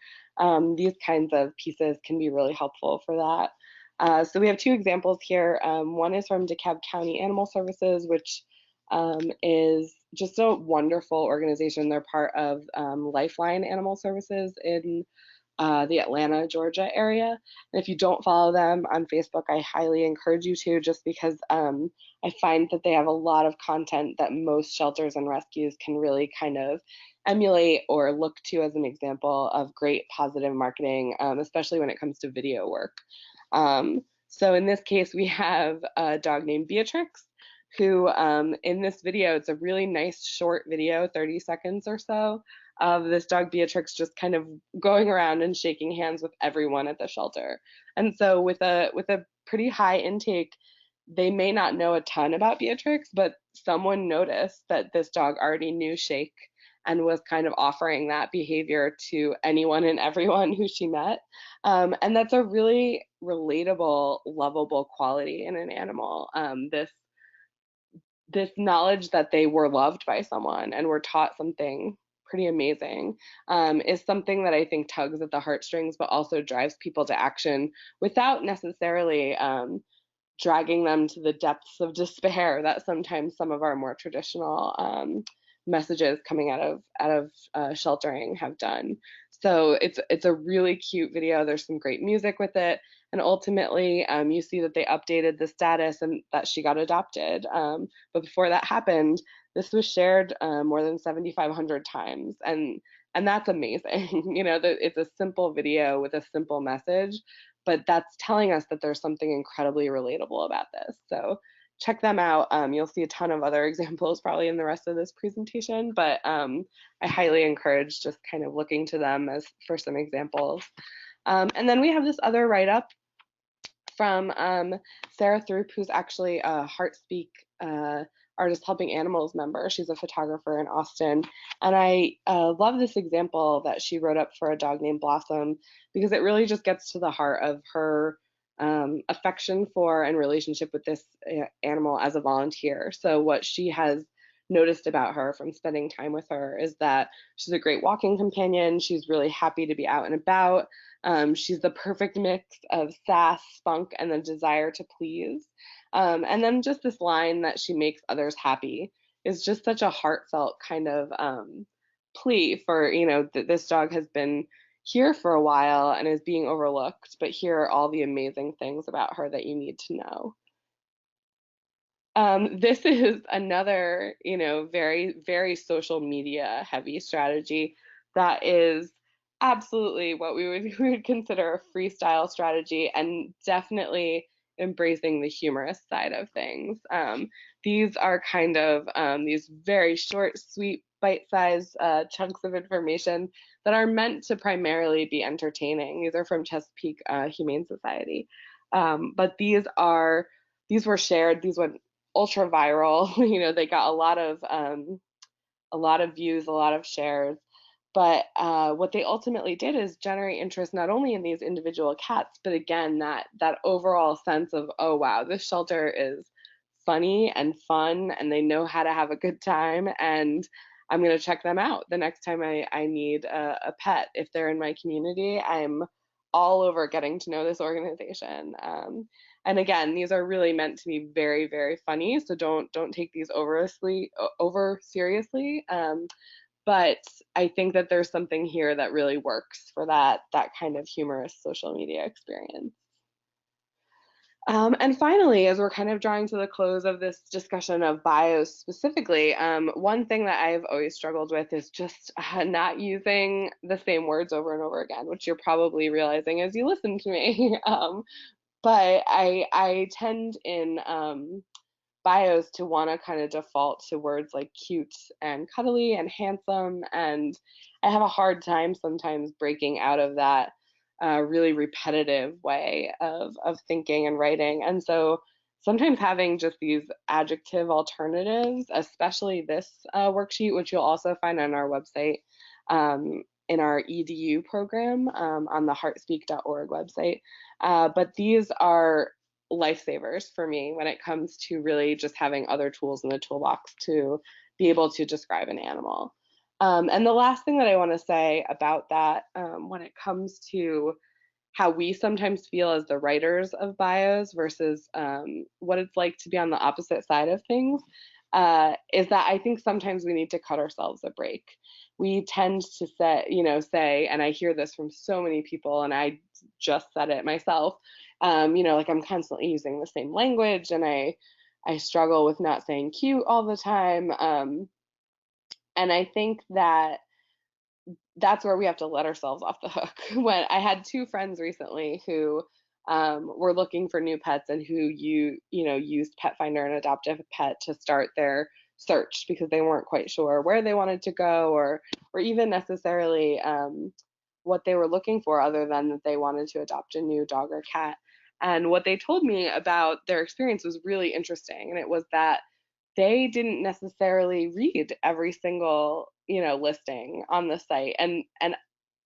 these kinds of pieces can be really helpful for that. So we have two examples here. One is from DeKalb County Animal Services, which is just a wonderful organization. They're part of Lifeline Animal Services in the Atlanta, Georgia area. And if you don't follow them on Facebook, I highly encourage you to, just because I find that they have a lot of content that most shelters and rescues can really kind of emulate or look to as an example of great positive marketing, especially when it comes to video work. So in this case, we have a dog named Beatrix, who in this video, it's a really nice short video, 30 seconds or so, of this dog Beatrix just kind of going around and shaking hands with everyone at the shelter. And so with a pretty high intake, they may not know a ton about Beatrix, but someone noticed that this dog already knew shake and was kind of offering that behavior to anyone and everyone who she met. And that's a really relatable, lovable quality in an animal. This knowledge that they were loved by someone and were taught something pretty amazing, is something that I think tugs at the heartstrings, but also drives people to action without necessarily dragging them to the depths of despair that sometimes some of our more traditional messages coming out of sheltering have done. So it's a really cute video. There's some great music with it, and ultimately you see that they updated the status and that she got adopted. But before that happened, this was shared more than 7,500 times, and that's amazing. It's a simple video with a simple message, but that's telling us that there's something incredibly relatable about this. So check them out. You'll see a ton of other examples probably in the rest of this presentation, but I highly encourage just kind of looking to them as for some examples. And then we have this other write-up from Sarah Throop, who's actually a HeartSpeak Artists Helping Animals member. She's a photographer in Austin. And I love this example that she wrote up for a dog named Blossom, because it really just gets to the heart of her affection for and relationship with this animal as a volunteer. So what she has noticed about her from spending time with her is that she's a great walking companion. She's really happy to be out and about. She's the perfect mix of sass, spunk, and the desire to please. And then just this line that she makes others happy is just such a heartfelt kind of plea for, this dog has been here for a while and is being overlooked, but here are all the amazing things about her that you need to know. This is another, very, very social media heavy strategy that is absolutely what we would consider a freestyle strategy, and definitely embracing the humorous side of things. These are kind of these very short, sweet, bite-sized chunks of information that are meant to primarily be entertaining. These are from Chesapeake Humane Society. But these were shared, these went ultra viral. They got a lot of a lot of views, a lot of shares. But what they ultimately did is generate interest not only in these individual cats, but again, that overall sense of, oh wow, this shelter is funny and fun, and they know how to have a good time, and I'm gonna check them out the next time I need a pet. If they're in my community, I'm all over getting to know this organization. And again, these are really meant to be very, very funny, so don't take these over seriously. But I think that there's something here that really works for that kind of humorous social media experience. And finally, as we're kind of drawing to the close of this discussion of bios specifically, one thing that I've always struggled with is just not using the same words over and over again, which you're probably realizing as you listen to me. But I tend in bios to want to kind of default to words like cute and cuddly and handsome, and I have a hard time sometimes breaking out of that really repetitive way of thinking and writing. And so sometimes having just these adjective alternatives, especially this worksheet, which you'll also find on our website, in our EDU program, on the heartspeak.org website. But these are lifesavers for me when it comes to really just having other tools in the toolbox to be able to describe an animal. And the last thing that I want to say about that, when it comes to how we sometimes feel as the writers of bios versus what it's like to be on the opposite side of things, is that I think sometimes we need to cut ourselves a break. We tend to say, and I hear this from so many people, and I just said it myself, like I'm constantly using the same language, and I struggle with not saying cute all the time. And I think that that's where we have to let ourselves off the hook. When I had two friends recently who were looking for new pets and who used Pet Finder and Adopt a Pet to start their search because they weren't quite sure where they wanted to go, or even necessarily what they were looking for, other than that they wanted to adopt a new dog or cat. And what they told me about their experience was really interesting, and it was that they didn't necessarily read every single listing on the site, and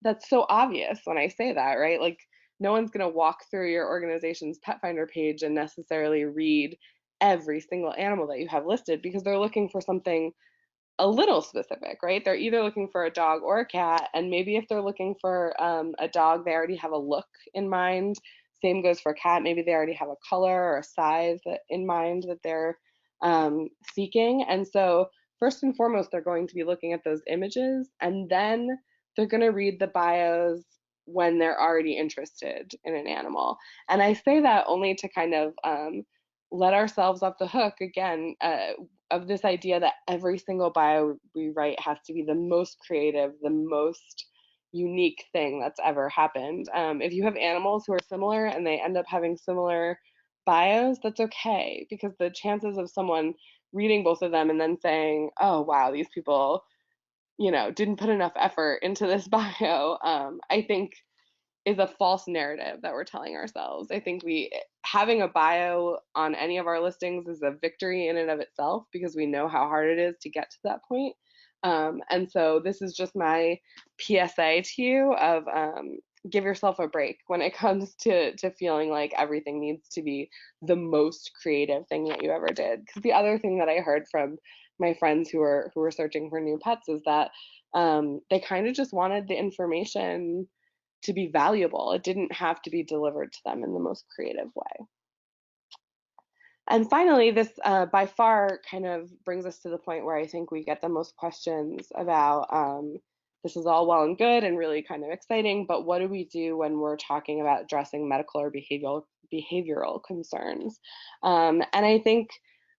that's so obvious when I say that, right? Like, no one's going to walk through your organization's pet finder page and necessarily read every single animal that you have listed, because they're looking for something a little specific, right? They're either looking for a dog or a cat, and maybe if they're looking for a dog, they already have a look in mind. Same goes for cat. Maybe they already have a color or a size in mind that they're seeking. And so first and foremost, they're going to be looking at those images, and then they're going to read the bios when they're already interested in an animal. And I say that only to kind of let ourselves off the hook again, of this idea that every single bio we write has to be the most creative, the most unique thing that's ever happened. If you have animals who are similar and they end up having similar bios, that's okay, because the chances of someone reading both of them and then saying, oh wow, these people didn't put enough effort into this bio, I think is a false narrative that we're telling ourselves. I think having a bio on any of our listings is a victory in and of itself, because we know how hard it is to get to that point. And so this is just my PSA to you of give yourself a break when it comes to feeling like everything needs to be the most creative thing that you ever did. Because the other thing that I heard from my friends who were searching for new pets is that they kind of just wanted the information to be valuable. It didn't have to be delivered to them in the most creative way. And finally, this by far kind of brings us to the point where I think we get the most questions about this is all well and good and really kind of exciting, but what do we do when we're talking about addressing medical or behavioral concerns? And I think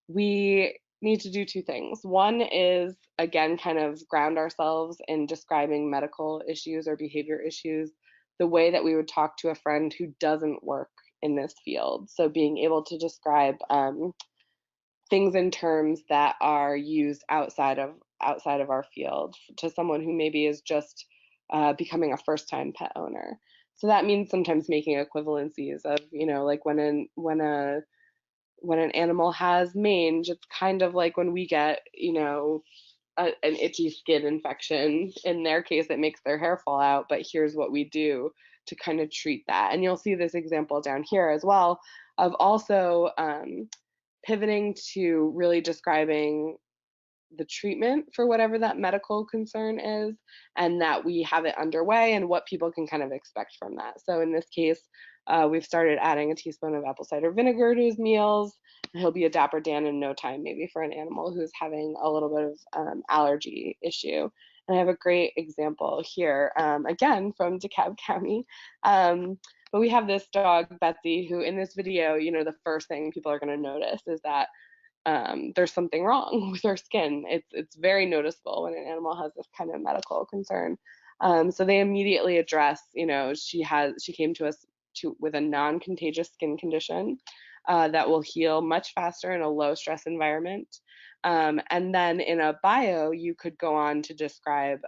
we need to do two things. One is, again, kind of ground ourselves in describing medical issues or behavior issues the way that we would talk to a friend who doesn't work in this field. So being able to describe things in terms that are used outside of our field to someone who maybe is just becoming a first-time pet owner. So that means sometimes making equivalencies of, like when an animal has mange, it's kind of like when we get, an itchy skin infection. In their case, it makes their hair fall out, but here's what we do to kind of treat that. And you'll see this example down here as well of also pivoting to really describing the treatment for whatever that medical concern is, and that we have it underway and what people can kind of expect from that. So in this case, we've started adding a teaspoon of apple cider vinegar to his meals. He'll be a Dapper Dan in no time, maybe for an animal who's having a little bit of allergy issue. And I have a great example here, again, from DeKalb County. But we have this dog, Betsy, who in this video, the first thing people are going to notice is that there's something wrong with her skin. It's very noticeable when an animal has this kind of medical concern. So they immediately address, she came to us with a non-contagious skin condition that will heal much faster in a low stress environment. And then in a bio, you could go on to describe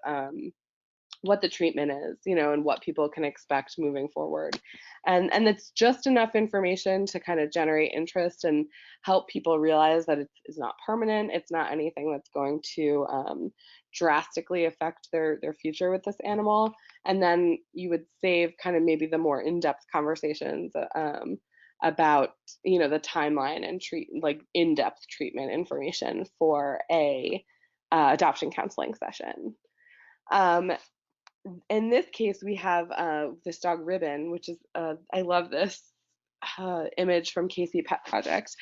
what the treatment is, and what people can expect moving forward. And it's just enough information to kind of generate interest and help people realize that it's not permanent. It's not anything that's going to drastically affect their future with this animal. And then you would save kind of maybe the more in-depth conversations about the timeline and in-depth treatment information for a adoption counseling session. In this case, we have this dog Ribbon, which is, I love this image from Casey Pet Project.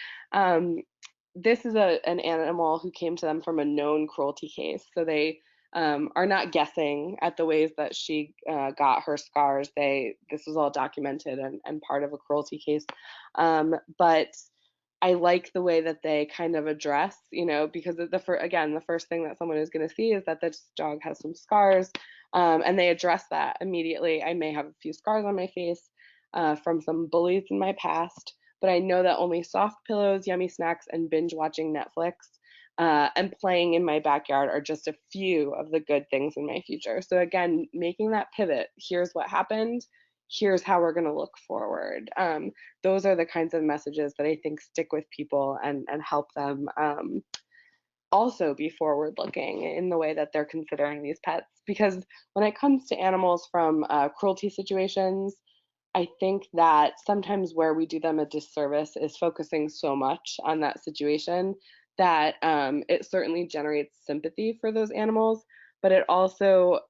This is an animal who came to them from a known cruelty case. So they are not guessing at the ways that she got her scars. This was all documented and part of a cruelty case. But I like the way that they kind of address, because the first thing that someone is going to see is that this dog has some scars. And they address that immediately. I may have a few scars on my face from some bullies in my past, but I know that only soft pillows, yummy snacks, and binge watching Netflix and playing in my backyard are just a few of the good things in my future. So again, making that pivot, here's what happened, here's how we're going to look forward. Those are the kinds of messages that I think stick with people and help them also be forward looking in the way that they're considering these pets. Because when it comes to animals from cruelty situations, I think that sometimes where we do them a disservice is focusing so much on that situation that it certainly generates sympathy for those animals, but it also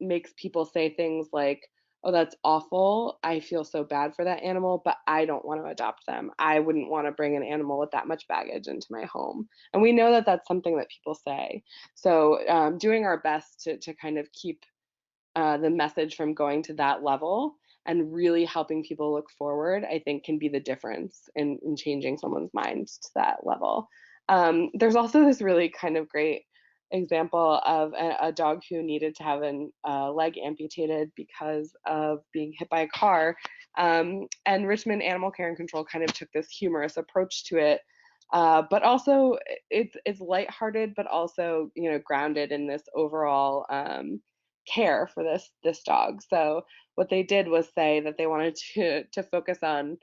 makes people say things like, oh, that's awful. I feel so bad for that animal, but I don't want to adopt them. I wouldn't want to bring an animal with that much baggage into my home. And we know that that's something that people say. So doing our best to kind of keep the message from going to that level and really helping people look forward, I think can be the difference in changing someone's mind to that level. There's also this really kind of great example of a dog who needed to have a leg amputated because of being hit by a car. And Richmond Animal Care and Control kind of took this humorous approach to it. But also it's lighthearted, but also grounded in this overall care for this dog. So what they did was say that they wanted to focus on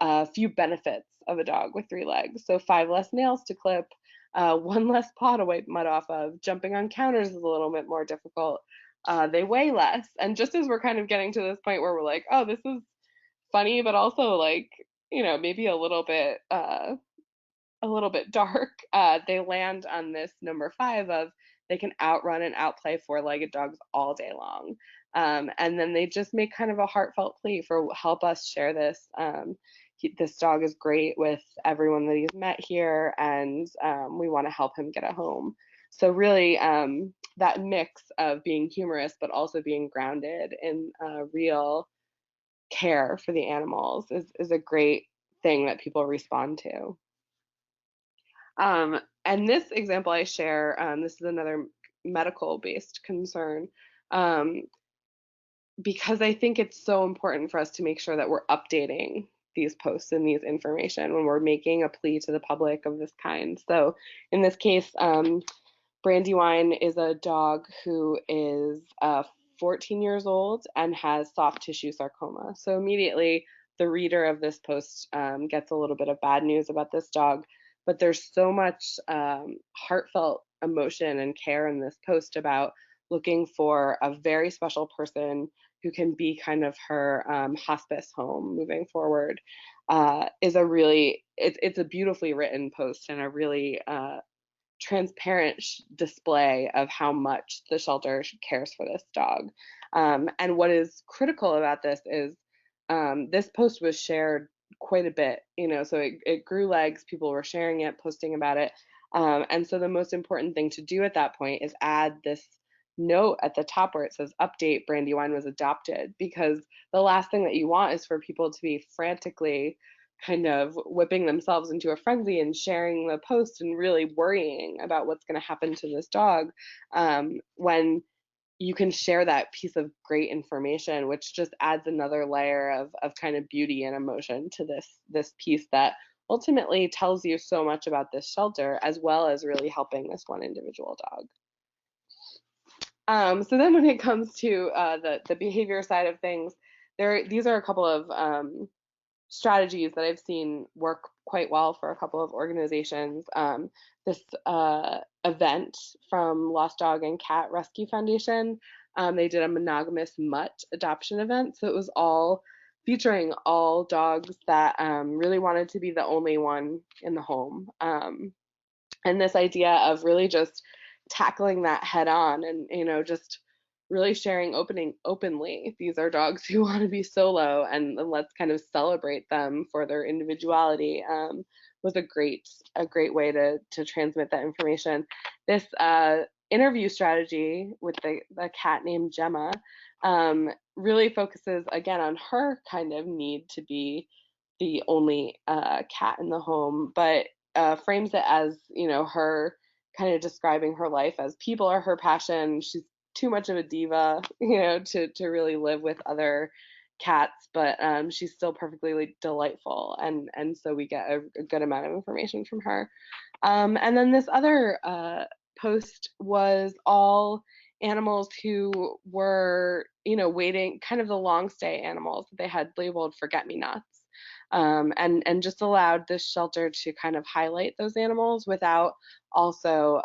a few benefits of a dog with 3 legs. So 5 less nails to clip, 1 less paw to wipe mud off of. Jumping on counters is a little bit more difficult. They weigh less. And just as we're kind of getting to this point where we're like, oh, this is funny, but also like, maybe a little bit dark, they land on this number 5 of they can outrun and outplay 4-legged dogs all day long. And then they just make kind of a heartfelt plea for help us share this. This dog is great with everyone that he's met here, and we want to help him get a home. So really, that mix of being humorous but also being grounded in real care for the animals is a great thing that people respond to. And this example I share, this is another medical-based concern, because I think it's so important for us to make sure that we're updating these posts and these information when we're making a plea to the public of this kind. So in this case, Brandywine is a dog who is 14 years old and has soft tissue sarcoma. So immediately the reader of this post gets a little bit of bad news about this dog, but there's so much heartfelt emotion and care in this post about looking for a very special person who can be kind of her hospice home moving forward, is a really, it's a beautifully written post and a really transparent display of how much the shelter cares for this dog. And what is critical about this is this post was shared quite a bit, so it grew legs, people were sharing it, posting about it. And so the most important thing to do at that point is add this note at the top where it says update, Brandywine was adopted, because the last thing that you want is for people to be frantically kind of whipping themselves into a frenzy and sharing the post and really worrying about what's going to happen to this dog, when you can share that piece of great information, which just adds another layer of kind of beauty and emotion to this piece that ultimately tells you so much about this shelter, as well as really helping this one individual dog. So then when it comes to the behavior side of things, these are a couple of strategies that I've seen work quite well for a couple of organizations. This event from Lost Dog and Cat Rescue Foundation, they did a monogamous mutt adoption event. So it was all featuring all dogs that really wanted to be the only one in the home. And this idea of really just tackling that head on and, just really sharing openly, these are dogs who want to be solo, and let's kind of celebrate them for their individuality, was a great way to transmit that information. This interview strategy with the cat named Gemma really focuses again on her kind of need to be the only cat in the home, but frames it as, her kind of describing her life as people are her passion. She's too much of a diva, to really live with other cats, but she's still perfectly delightful, and so we get a good amount of information from her. And then this other post was all animals who were, waiting, kind of the long stay animals that they had labeled forget-me-nots. And just allowed this shelter to kind of highlight those animals without also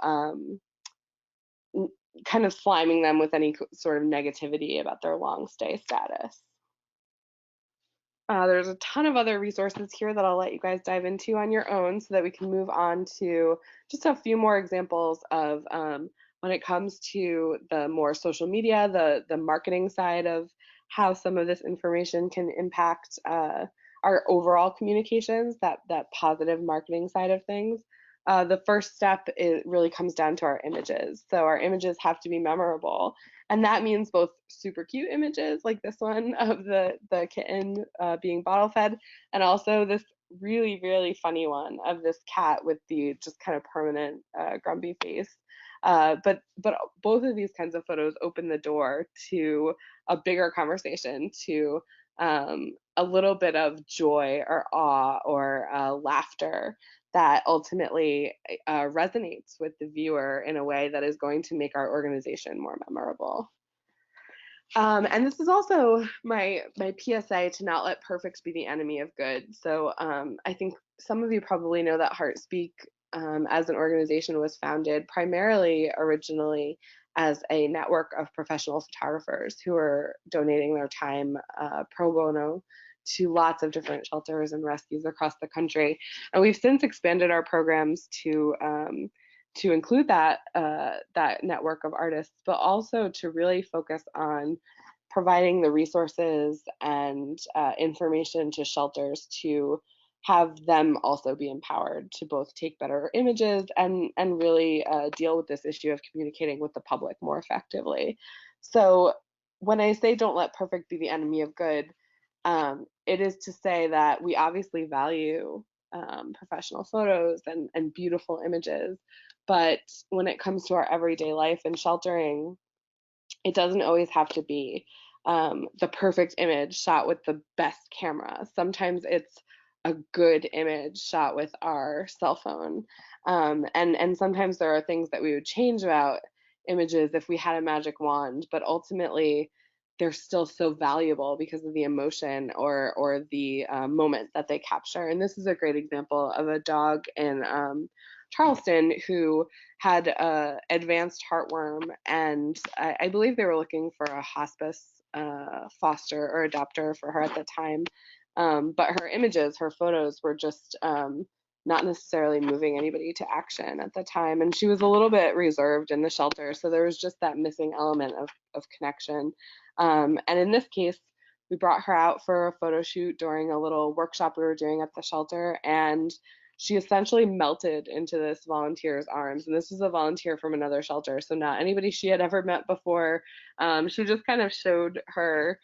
kind of sliming them with any sort of negativity about their long stay status. There's a ton of other resources here that I'll let you guys dive into on your own so that we can move on to just a few more examples of when it comes to the more social media, the marketing side of how some of this information can impact our overall communications, that positive marketing side of things. The first step really comes down to our images. So our images have to be memorable. And that means both super cute images like this one of the kitten being bottle fed, and also this really, really funny one of this cat with the just kind of permanent grumpy face. But both of these kinds of photos open the door to a bigger conversation, to a little bit of joy or awe or laughter that ultimately resonates with the viewer in a way that is going to make our organization more memorable. And this is also my PSA to not let perfect be the enemy of good. So I think some of you probably know that HeartSpeak as an organization was founded primarily originally as a network of professional photographers who are donating their time pro bono to lots of different shelters and rescues across the country. And we've since expanded our programs to include that network of artists, but also to really focus on providing the resources and information to shelters to have them also be empowered to both take better images and really deal with this issue of communicating with the public more effectively. So when I say don't let perfect be the enemy of good, it is to say that we obviously value professional photos and beautiful images, but when it comes to our everyday life and sheltering, it doesn't always have to be the perfect image shot with the best camera. Sometimes it's a good image shot with our cell phone. And sometimes there are things that we would change about images if we had a magic wand, but ultimately they're still so valuable because of the emotion or the moment that they capture. And this is a great example of a dog in Charleston who had advanced heartworm, and I believe they were looking for a hospice foster or adopter for her at the time. But her images, her photos were just not necessarily moving anybody to action at the time. And she was a little bit reserved in the shelter. So there was just that missing element of connection. And in this case, we brought her out for a photo shoot during a little workshop we were doing at the shelter. And she essentially melted into this volunteer's arms. And this is a volunteer from another shelter, so not anybody she had ever met before. She just kind of showed her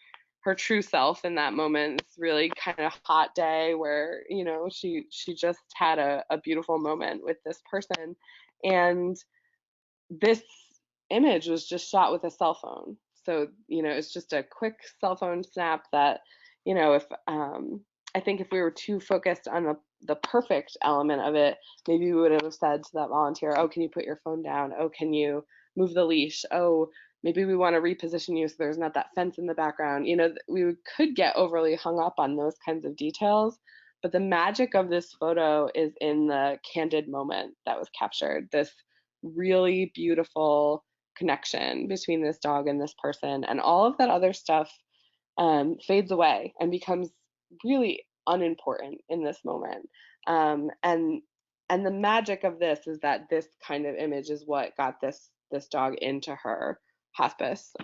true self in that moment. This really kind of hot day where, you know, she just had a beautiful moment with this person. And this image was just shot with a cell phone. So, you know, it's just a quick cell phone snap that, you know, if I think if we were too focused on the perfect element of it, maybe we would have said to that volunteer, oh, can you put your phone down? Oh, can you move the leash? Oh, maybe we want to reposition you so there's not that fence in the background. You know, we could get overly hung up on those kinds of details. But the magic of this photo is in the candid moment that was captured, this really beautiful connection between this dog and this person, and all of that other stuff fades away and becomes really unimportant in this moment. And the magic of this is that this kind of image is what got this dog into her hospice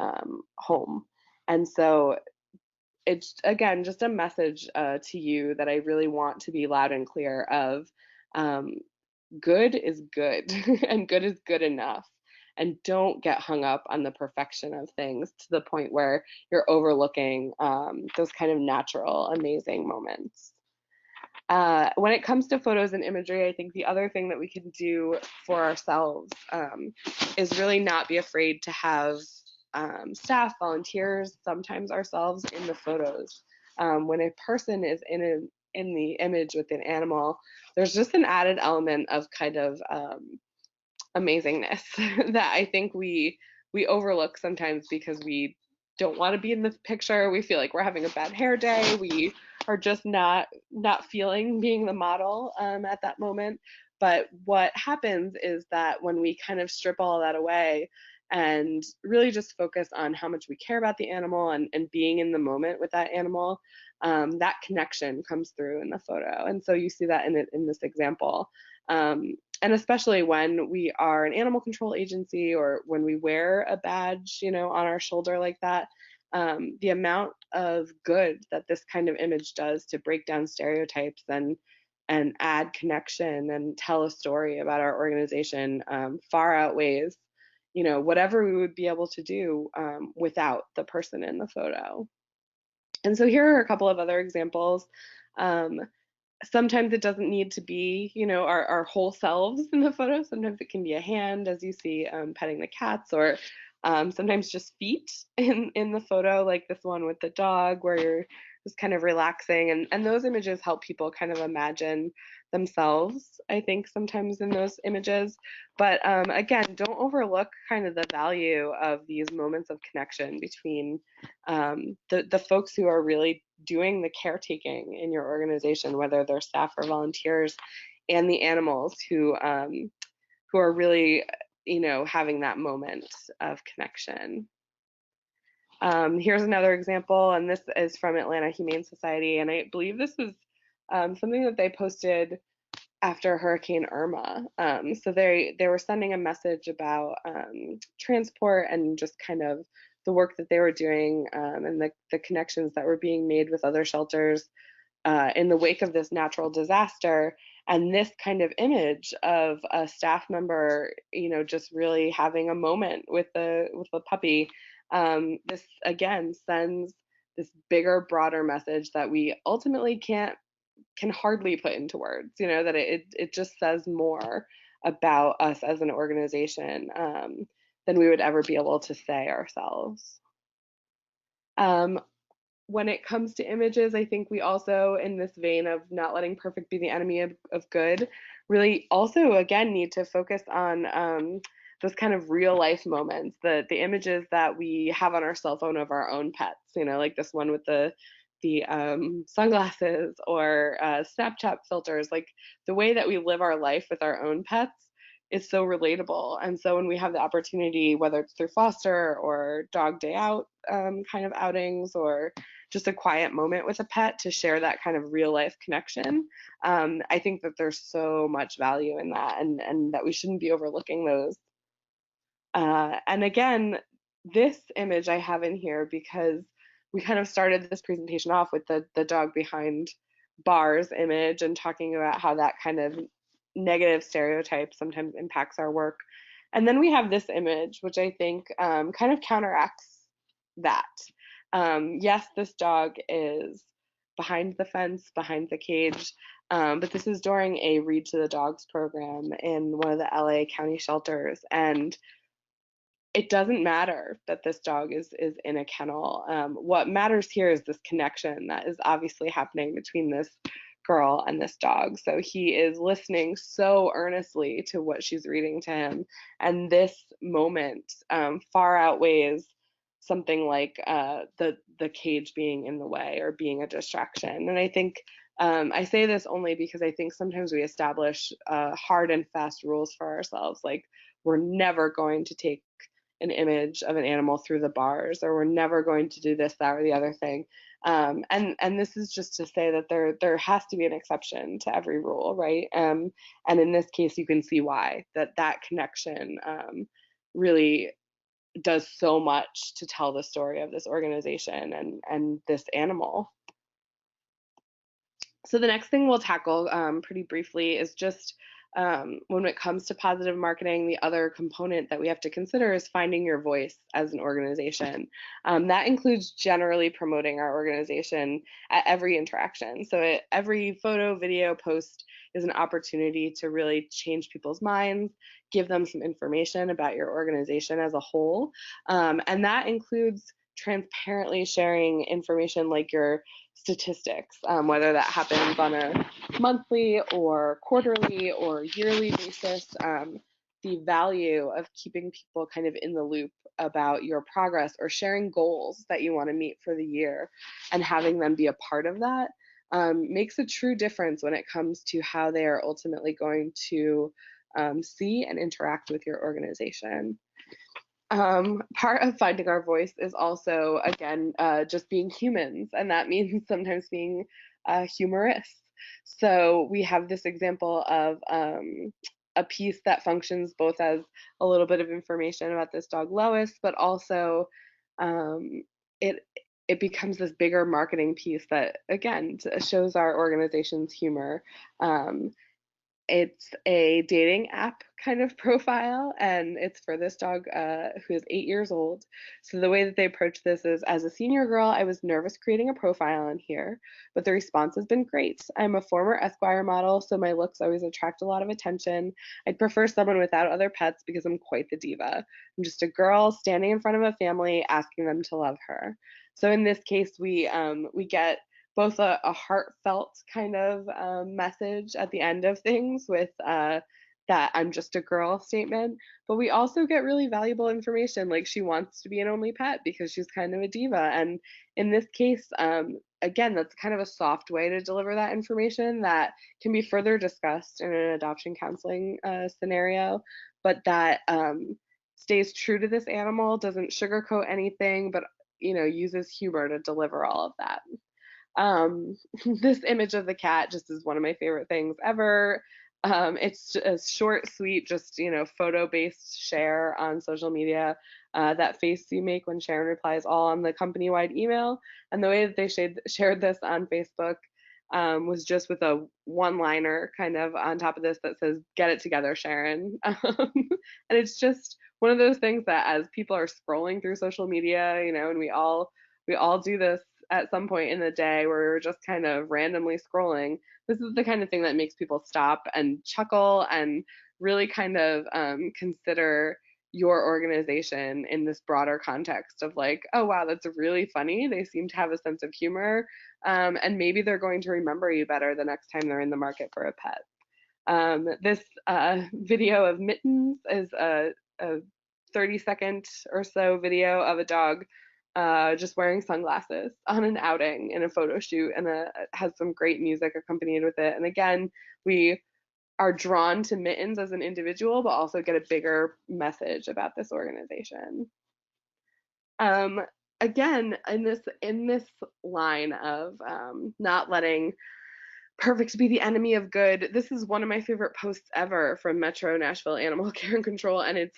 home. And so it's again just a message to you that I really want to be loud and clear of. um, Good is good and good is good enough. And don't get hung up on the perfection of things to the point where you're overlooking those kind of natural, amazing moments. When it comes to photos and imagery, I think the other thing that we can do for ourselves is really not be afraid to have staff, volunteers, sometimes ourselves in the photos. When a person is in the image with an animal, there's just an added element of kind of amazingness that I think we overlook sometimes because we don't want to be in the picture. We feel like we're having a bad hair day. We are just not feeling being the model at that moment. But what happens is that when we kind of strip all of that away and really just focus on how much we care about the animal and being in the moment with that animal, that connection comes through in the photo. And so you see that in this example. And especially when we are an animal control agency or when we wear a badge, you know, on our shoulder like that, the amount of good that this kind of image does to break down stereotypes and add connection and tell a story about our organization far outweighs, you know, whatever we would be able to do without the person in the photo. And so here are a couple of other examples. Um, Sometimes it doesn't need to be, you know, our whole selves in the photo. Sometimes it can be a hand, as you see, petting the cats, or sometimes just feet in the photo, like this one with the dog, where you're just kind of relaxing. And those images help people kind of imagine themselves, I think, sometimes in those images. But again, don't overlook kind of the value of these moments of connection between the folks who are really doing the caretaking in your organization, whether they're staff or volunteers, and the animals who are really, you know, having that moment of connection. Here's another example, and this is from Atlanta Humane Society, and I believe this was something that they posted after Hurricane Irma. So they were sending a message about transport and just kind of the work that they were doing and the connections that were being made with other shelters in the wake of this natural disaster. And this kind of image of a staff member, you know, just really having a moment with the puppy. This again sends this bigger, broader message that we ultimately can hardly put into words. You know, that it just says more about us as an organization than we would ever be able to say ourselves. Um, when it comes to images, I think we also, in this vein of not letting perfect be the enemy of good, really also again need to focus on those kind of real life moments, the images that we have on our cell phone of our own pets. You know, like this one with the the sunglasses or Snapchat filters, like the way that we live our life with our own pets is so relatable. And so when we have the opportunity, whether it's through foster or dog day out kind of outings, or just a quiet moment with a pet to share that kind of real life connection, I think that there's so much value in that, and that we shouldn't be overlooking those. And again, this image I have in here because we kind of started this presentation off with the dog behind bars image and talking about how that kind of negative stereotype sometimes impacts our work. And then we have this image, which I think kind of counteracts that. Yes, this dog is behind the fence, behind the cage, but this is during a Read to the Dogs program in one of the LA county shelters. And it doesn't matter that this dog is in a kennel. What matters here is this connection that is obviously happening between this girl and this dog. So he is listening so earnestly to what she's reading to him, and this moment far outweighs something like the cage being in the way or being a distraction. And I think I say this only because I think sometimes we establish hard and fast rules for ourselves, like we're never going to take an image of an animal through the bars, or we're never going to do this, that, or the other thing. And this is just to say that there has to be an exception to every rule, right? And in this case, you can see why that connection really does so much to tell the story of this organization and this animal. So the next thing we'll tackle pretty briefly is just when it comes to positive marketing, the other component that we have to consider is finding your voice as an organization. That includes generally promoting our organization at every interaction. So every photo, video, post is an opportunity to really change people's minds, give them some information about your organization as a whole. And that includes transparently sharing information like your statistics, whether that happens on a monthly or quarterly or yearly basis. The value of keeping people kind of in the loop about your progress, or sharing goals that you want to meet for the year and having them be a part of that, makes a true difference when it comes to how they are ultimately going to see and interact with your organization. Part of finding our voice is also, again, just being humans, and that means sometimes being humorous. So we have this example of a piece that functions both as a little bit of information about this dog Lois, but also um, it it becomes this bigger marketing piece that again shows our organization's humor. It's a dating app kind of profile, and it's for this dog who is 8 years old. So the way that they approach this is, as a senior girl, I was nervous creating a profile on here, but the response has been great. I'm a former Esquire model, so my looks always attract a lot of attention. I'd prefer someone without other pets because I'm quite the diva. I'm just a girl standing in front of a family asking them to love her. So in this case, we get both a heartfelt kind of message at the end of things with that I'm just a girl statement, but we also get really valuable information, like she wants to be an only pet because she's kind of a diva. And in this case, again, that's kind of a soft way to deliver that information that can be further discussed in an adoption counseling scenario, but that stays true to this animal, doesn't sugarcoat anything, but uses humor to deliver all of that. This image of the cat just is one of my favorite things ever. It's a short, sweet, just photo-based share on social media. That face you make when Sharon replies all on the company-wide email, and the way that they shared this on Facebook was just with a one-liner kind of on top of this that says "Get it together, Sharon," and it's just one of those things that as people are scrolling through social media, and we all do this at some point in the day where we're just kind of randomly scrolling. This is the kind of thing that makes people stop and chuckle and really kind of consider your organization in this broader context of like, oh wow, that's really funny. They seem to have a sense of humor, and maybe they're going to remember you better the next time they're in the market for a pet. This video of Mittens is a 30-second or so video of a dog just wearing sunglasses on an outing in a photo shoot, and has some great music accompanied with it. And again, we are drawn to Mittens as an individual, but also get a bigger message about this organization. Um, Again, in this line of not letting perfect be the enemy of good, this is one of my favorite posts ever from Metro Nashville Animal Care and Control, and it's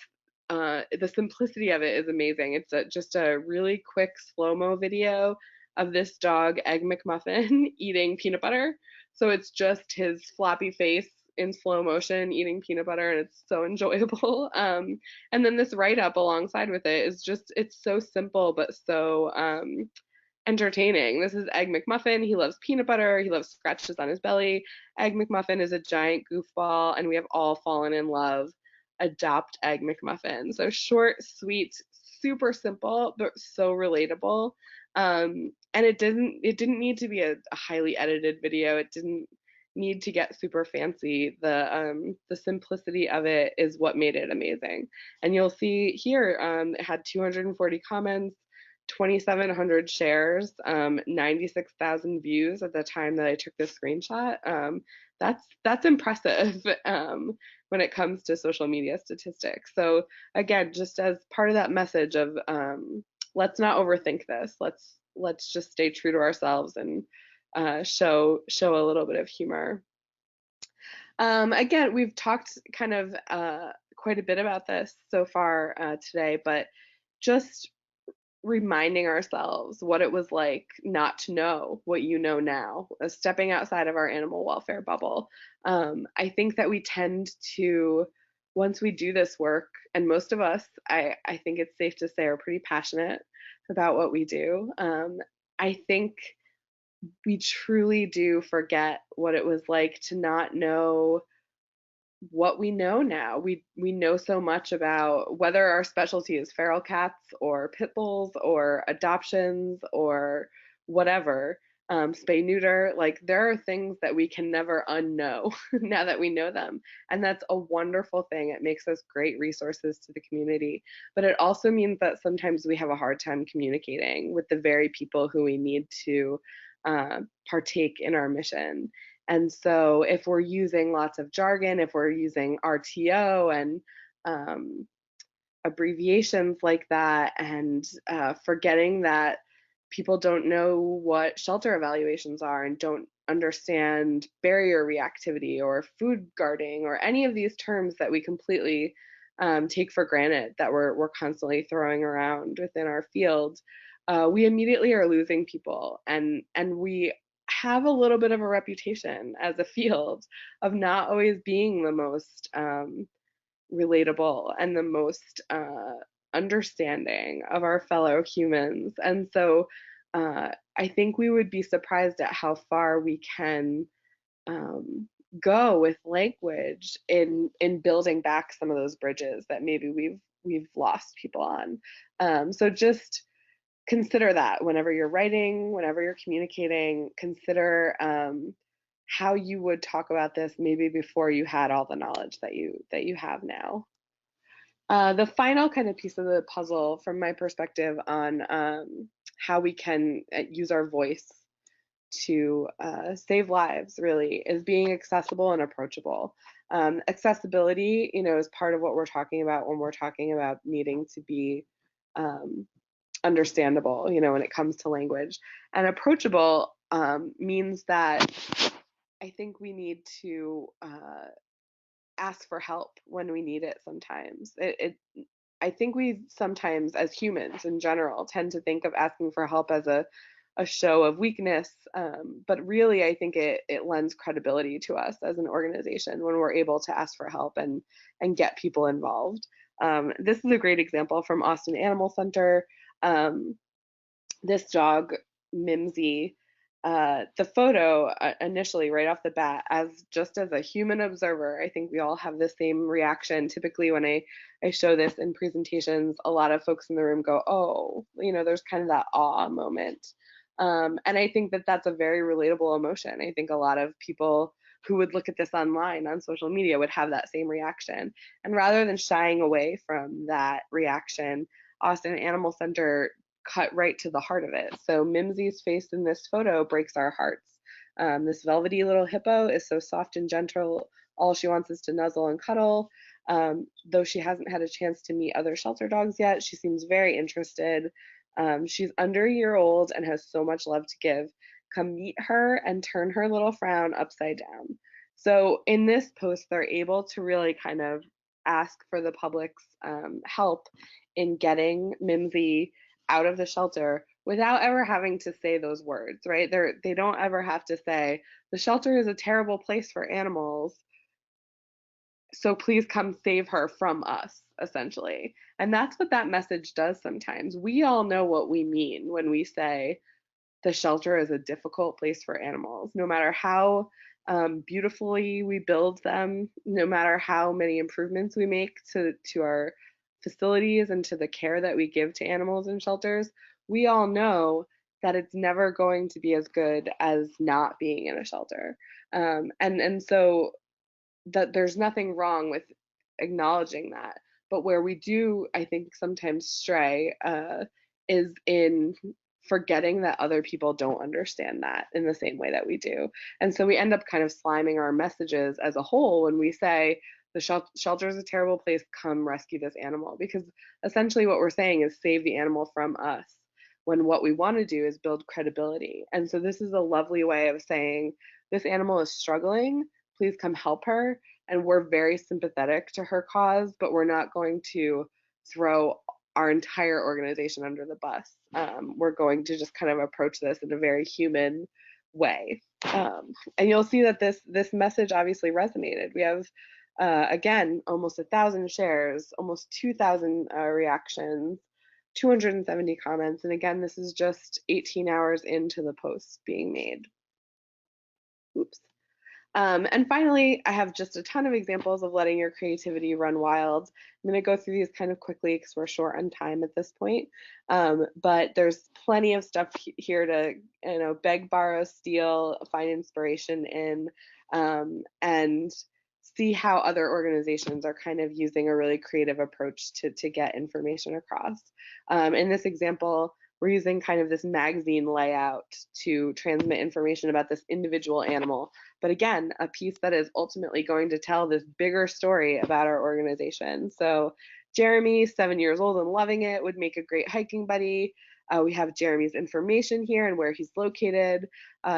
the simplicity of it is amazing. It's just a really quick slow-mo video of this dog, Egg McMuffin, eating peanut butter. So it's just his floppy face in slow motion eating peanut butter, and it's so enjoyable. And then this write-up alongside with it is just, it's so simple but so entertaining. This is Egg McMuffin. He loves peanut butter. He loves scratches on his belly. Egg McMuffin is a giant goofball, and we have all fallen in love. Adopt Egg McMuffin. So short, sweet, super simple, but so relatable. And it didn't need to be a highly edited video. It didn't need to get super fancy. The simplicity of it is what made it amazing. And you'll see here, it had 240 comments, 2,700 shares, 96,000 views at the time that I took this screenshot. That's impressive when it comes to social media statistics. So again, just as part of that message of let's not overthink this. Let's just stay true to ourselves and show a little bit of humor. Again, we've talked kind of quite a bit about this so far today, but just reminding ourselves what it was like not to know what you know now, stepping outside of our animal welfare bubble. I think that we tend to, once we do this work, and most of us, I think it's safe to say, are pretty passionate about what we do. I think we truly do forget what it was like to not know what we know now. We know so much about whether our specialty is feral cats or pit bulls or adoptions or whatever, spay neuter. Like, there are things that we can never unknow now that we know them, and that's a wonderful thing. It makes us great resources to the community, but it also means that sometimes we have a hard time communicating with the very people who we need to partake in our mission. And so if we're using lots of jargon, if we're using RTO and abbreviations like that, and forgetting that people don't know what shelter evaluations are and don't understand barrier reactivity or food guarding or any of these terms that we completely take for granted that we're constantly throwing around within our field, we immediately are losing people, and we have a little bit of a reputation as a field of not always being the most relatable and the most understanding of our fellow humans. And so I think we would be surprised at how far we can go with language in building back some of those bridges that maybe we've lost people on. So just consider that whenever you're writing, whenever you're communicating, consider how you would talk about this maybe before you had all the knowledge that you have now. The final kind of piece of the puzzle from my perspective on how we can use our voice to save lives really is being accessible and approachable. Accessibility, is part of what we're talking about when we're talking about needing to be understandable, when it comes to language. And approachable means that I think we need to ask for help when we need it sometimes. I think we sometimes, as humans in general, tend to think of asking for help as a show of weakness, but really I think it lends credibility to us as an organization when we're able to ask for help and get people involved. This is a great example from Austin Animal Center. This dog, Mimsy, the photo initially, right off the bat, as a human observer, I think we all have the same reaction. Typically, when I show this in presentations, a lot of folks in the room go, "Oh," there's kind of that awe moment. And I think that that's a very relatable emotion. I think a lot of people who would look at this online on social media would have that same reaction. And rather than shying away from that reaction, Austin Animal Center cut right to the heart of it. So Mimsy's face in this photo breaks our hearts. This velvety little hippo is so soft and gentle. All she wants is to nuzzle and cuddle. Though she hasn't had a chance to meet other shelter dogs yet, she seems very interested. She's under a year old and has so much love to give. Come meet her and turn her little frown upside down. So in this post, they're able to really kind of ask for the public's help in getting Mimsy out of the shelter without ever having to say those words, right? They don't ever have to say, the shelter is a terrible place for animals, so please come save her from us, essentially. And that's what that message does sometimes. We all know what we mean when we say the shelter is a difficult place for animals, no matter how beautifully we build them, no matter how many improvements we make to our facilities and to the care that we give to animals in shelters. We all know that it's never going to be as good as not being in a shelter. And so that there's nothing wrong with acknowledging that. But where we do, I think, sometimes stray is in forgetting that other people don't understand that in the same way that we do. And so we end up kind of sliming our messages as a whole when we say, the shelter is a terrible place, come rescue this animal. Because essentially what we're saying is save the animal from us, when what we want to do is build credibility. And so this is a lovely way of saying, this animal is struggling, please come help her. And we're very sympathetic to her cause, but we're not going to throw our entire organization under the bus. We're going to just kind of approach this in a very human way. And you'll see that this message obviously resonated. We have, again, almost 1,000 shares, almost 2,000 reactions, 270 comments. And again, this is just 18 hours into the post being made. Oops. And finally, I have just a ton of examples of letting your creativity run wild. I'm going to go through these kind of quickly because we're short on time at this point. But there's plenty of stuff here to, beg, borrow, steal, find inspiration in, and see how other organizations are kind of using a really creative approach to get information across. In this example, we're using kind of this magazine layout to transmit information about this individual animal. But again, a piece that is ultimately going to tell this bigger story about our organization. So Jeremy, 7 years old and loving it, would make a great hiking buddy. We have Jeremy's information here and where he's located.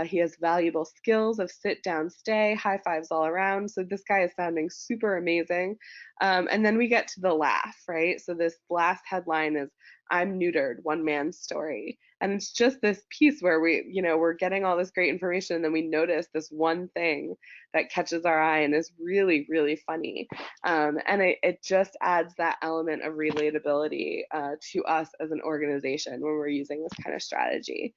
He has valuable skills of sit, down, stay, high fives all around. So this guy is sounding super amazing. And then we get to the laugh, right? So this last headline is, I'm neutered, one man's story. And it's just this piece where we're getting all this great information and then we notice this one thing that catches our eye and is really, really funny. And it just adds that element of relatability to us as an organization when we're using this kind of strategy.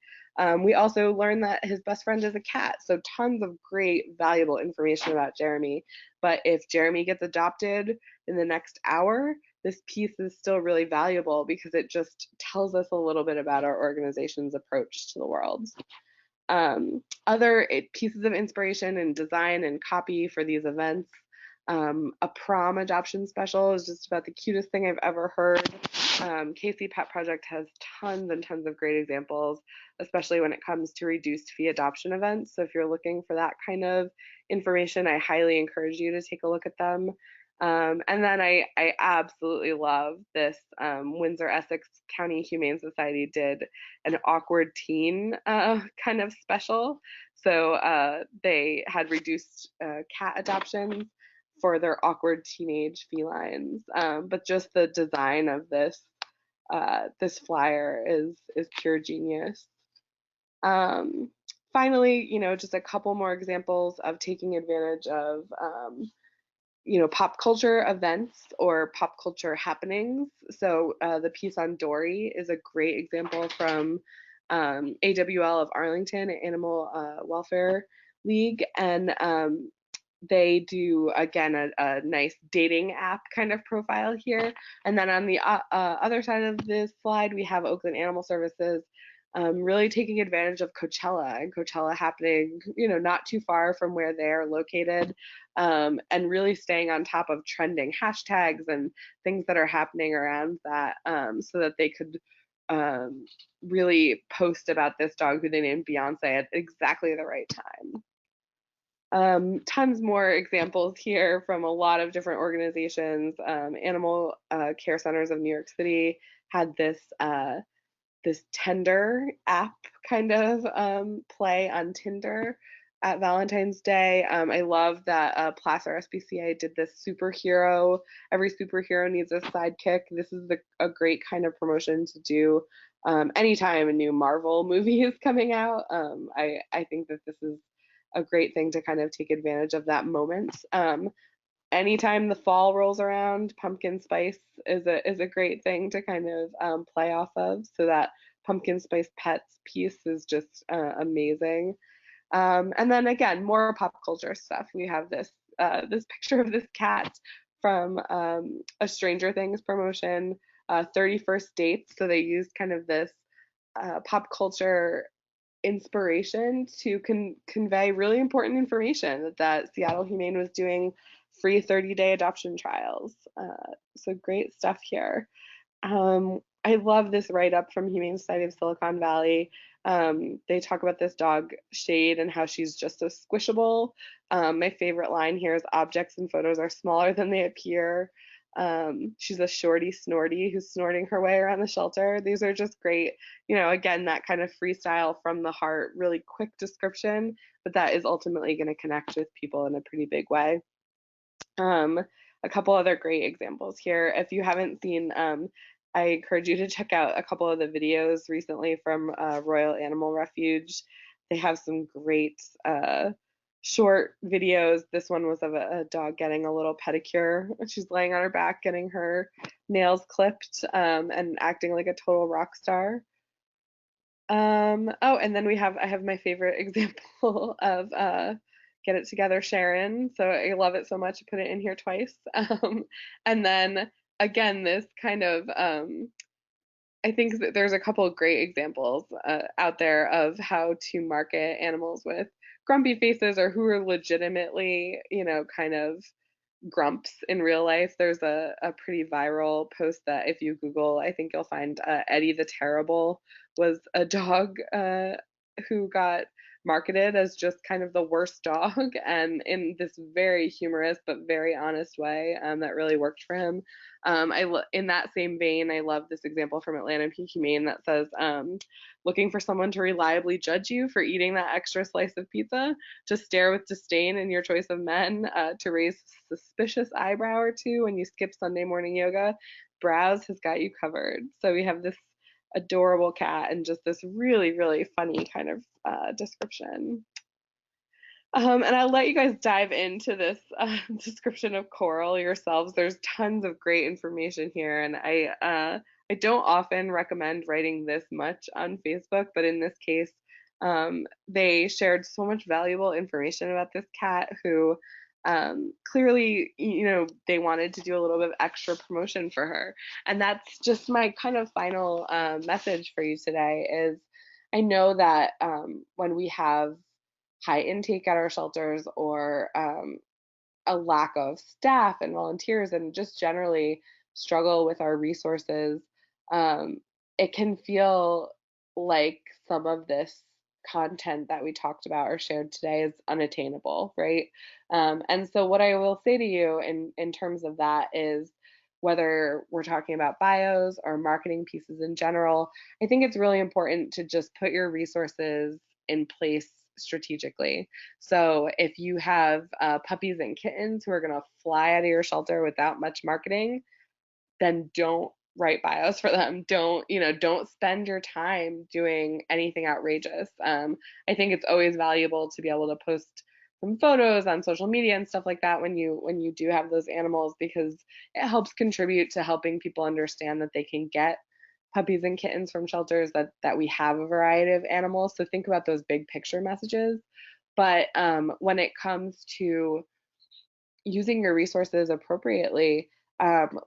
We also learned that his best friend is a cat, so tons of great, valuable information about Jeremy. But if Jeremy gets adopted in the next hour, this piece is still really valuable because it just tells us a little bit about our organization's approach to the world. Other pieces of inspiration and design and copy for these events. A prom adoption special is just about the cutest thing I've ever heard. Casey Pet Project has tons and tons of great examples, especially when it comes to reduced fee adoption events. So if you're looking for that kind of information, I highly encourage you to take a look at them. And then I absolutely love this. Windsor Essex County Humane Society did an awkward teen kind of special. So they had reduced cat adoptions for their awkward teenage felines. But just the design of this flyer is pure genius. Finally, just a couple more examples of taking advantage of pop culture events or pop culture happenings. So the piece on Dory is a great example from AWL of Arlington, Animal Welfare League, and they do, again, a nice dating app kind of profile here. And then on the other side of this slide, we have Oakland Animal Services really taking advantage of Coachella, and Coachella happening, not too far from where they're located, and really staying on top of trending hashtags and things that are happening around that, so that they could really post about this dog who they named Beyonce at exactly the right time. Tons more examples here from a lot of different organizations. Animal Care Centers of New York City had this Tinder app kind of play on Tinder at Valentine's Day. I love that Placer SPCA did this superhero. Every superhero needs a sidekick. This is a great kind of promotion to do anytime a new Marvel movie is coming out. I think that this is a great thing to kind of take advantage of that moment. Anytime the fall rolls around, pumpkin spice is a great thing to kind of play off of. So that pumpkin spice pets piece is just amazing. And then again, more pop culture stuff. We have this picture of this cat from a Stranger Things promotion, 31st Dates. So they used kind of this pop culture inspiration to convey really important information that Seattle Humane was doing free 30-day adoption trials. So great stuff here. I love this write-up from Humane Society of Silicon Valley. They talk about this dog, Shade, and how she's just so squishable. My favorite line here is objects and photos are smaller than they appear. She's a shorty snorty who's snorting her way around the shelter. These are just great, again, that kind of freestyle from the heart, really quick description, but that is ultimately going to connect with people in a pretty big way. A couple other great examples here. If you haven't seen, I encourage you to check out a couple of the videos recently from Royal Animal Refuge. They have some great short videos. This one was of a dog getting a little pedicure. She's laying on her back, getting her nails clipped, and acting like a total rock star. Oh, and then I have my favorite example of Get It Together, Sharon. So I love it so much, I put it in here twice. And then again, this kind of, I think that there's a couple of great examples out there of how to market animals with grumpy faces or who are legitimately, kind of grumps in real life. There's a pretty viral post that if you Google, I think you'll find Eddie the Terrible was a dog who got marketed as just kind of the worst dog, and in this very humorous but very honest way that really worked for him. In that same vein, I love this example from Atlanta Humane that says, looking for someone to reliably judge you for eating that extra slice of pizza, to stare with disdain in your choice of men, to raise a suspicious eyebrow or two when you skip Sunday morning yoga, Browse has got you covered. So we have this adorable cat and just this really, really funny kind of description. And I'll let you guys dive into this description of coral yourselves. There's tons of great information here, and I don't often recommend writing this much on Facebook, but in this case, they shared so much valuable information about this cat who clearly, they wanted to do a little bit of extra promotion for her. And that's just my kind of final message for you today is I know that when we have high intake at our shelters or a lack of staff and volunteers and just generally struggle with our resources, it can feel like some of this content that we talked about or shared today is unattainable, right? And so what I will say to you in terms of that is whether we're talking about bios or marketing pieces in general, I think it's really important to just put your resources in place strategically. So if you have puppies and kittens who are going to fly out of your shelter without much marketing, then don't write bios for them. Don't spend your time doing anything outrageous. I think it's always valuable to be able to post some photos on social media and stuff like that when you do have those animals, because it helps contribute to helping people understand that they can get puppies and kittens from shelters, that we have a variety of animals. So think about those big picture messages. But when it comes to using your resources appropriately,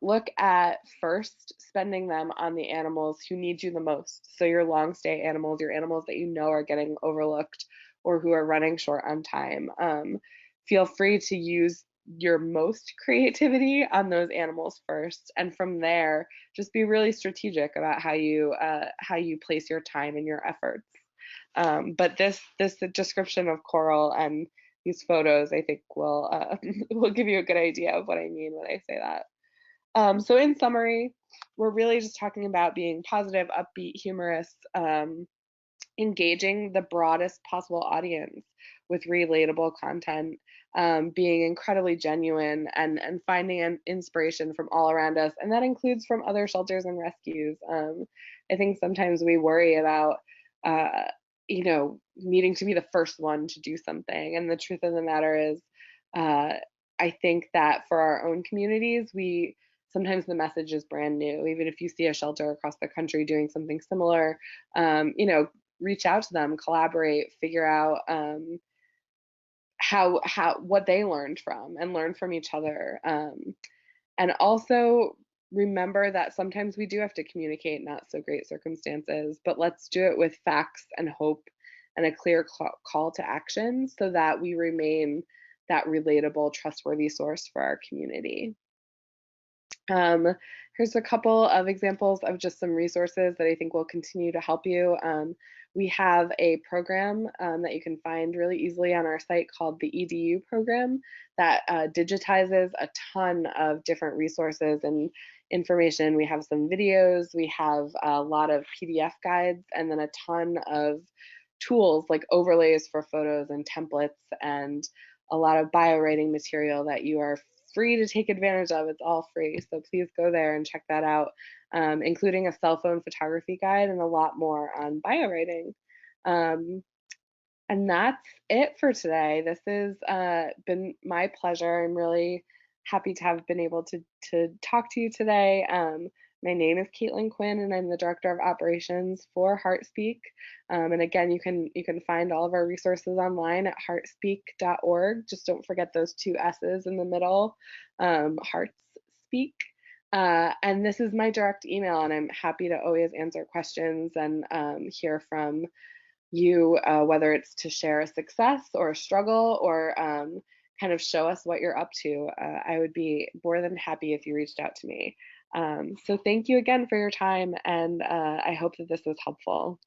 look at first spending them on the animals who need you the most. So your long stay animals, your animals that you know are getting overlooked or who are running short on time. Feel free to use your most creativity on those animals first, and from there, just be really strategic about how you place your time and your efforts. But this description of coral and these photos, I think, will will give you a good idea of what I mean when I say that. So in summary, we're really just talking about being positive, upbeat, humorous, engaging the broadest possible audience with relatable content, being incredibly genuine, and finding an inspiration from all around us, and that includes from other shelters and rescues. I think sometimes we worry about, uh, needing to be the first one to do something, and the truth of the matter is, uh, I think that for our own communities, we sometimes the message is brand new. Even if you see a shelter across the country doing something similar, reach out to them, collaborate, figure out how what they learned from, and learn from each other. And also remember that sometimes we do have to communicate not so great circumstances, but let's do it with facts and hope and a clear call to action so that we remain that relatable, trustworthy source for our community. Um, Here's a couple of examples of just some resources that I think will continue to help you. We have a program that you can find really easily on our site called the EDU program that digitizes a ton of different resources and information. We have some videos, we have a lot of PDF guides, and then a ton of tools like overlays for photos and templates, and a lot of Biowriting material that you are free to take advantage of. It's all free. So please go there and check that out, including a cell phone photography guide and a lot more on Biowriting. Um, and that's it for today. This has been my pleasure. I'm really happy to have been able to talk to you today. My name is Caitlin Quinn, and I'm the Director of Operations for HeartSpeak. And again, you can find all of our resources online at heartspeak.org. Just don't forget those two S's in the middle, HeartSpeak. And this is my direct email, and I'm happy to always answer questions and hear from you, whether it's to share a success or a struggle, or kind of show us what you're up to. I would be more than happy if you reached out to me. So thank you again for your time, and I hope that this was helpful.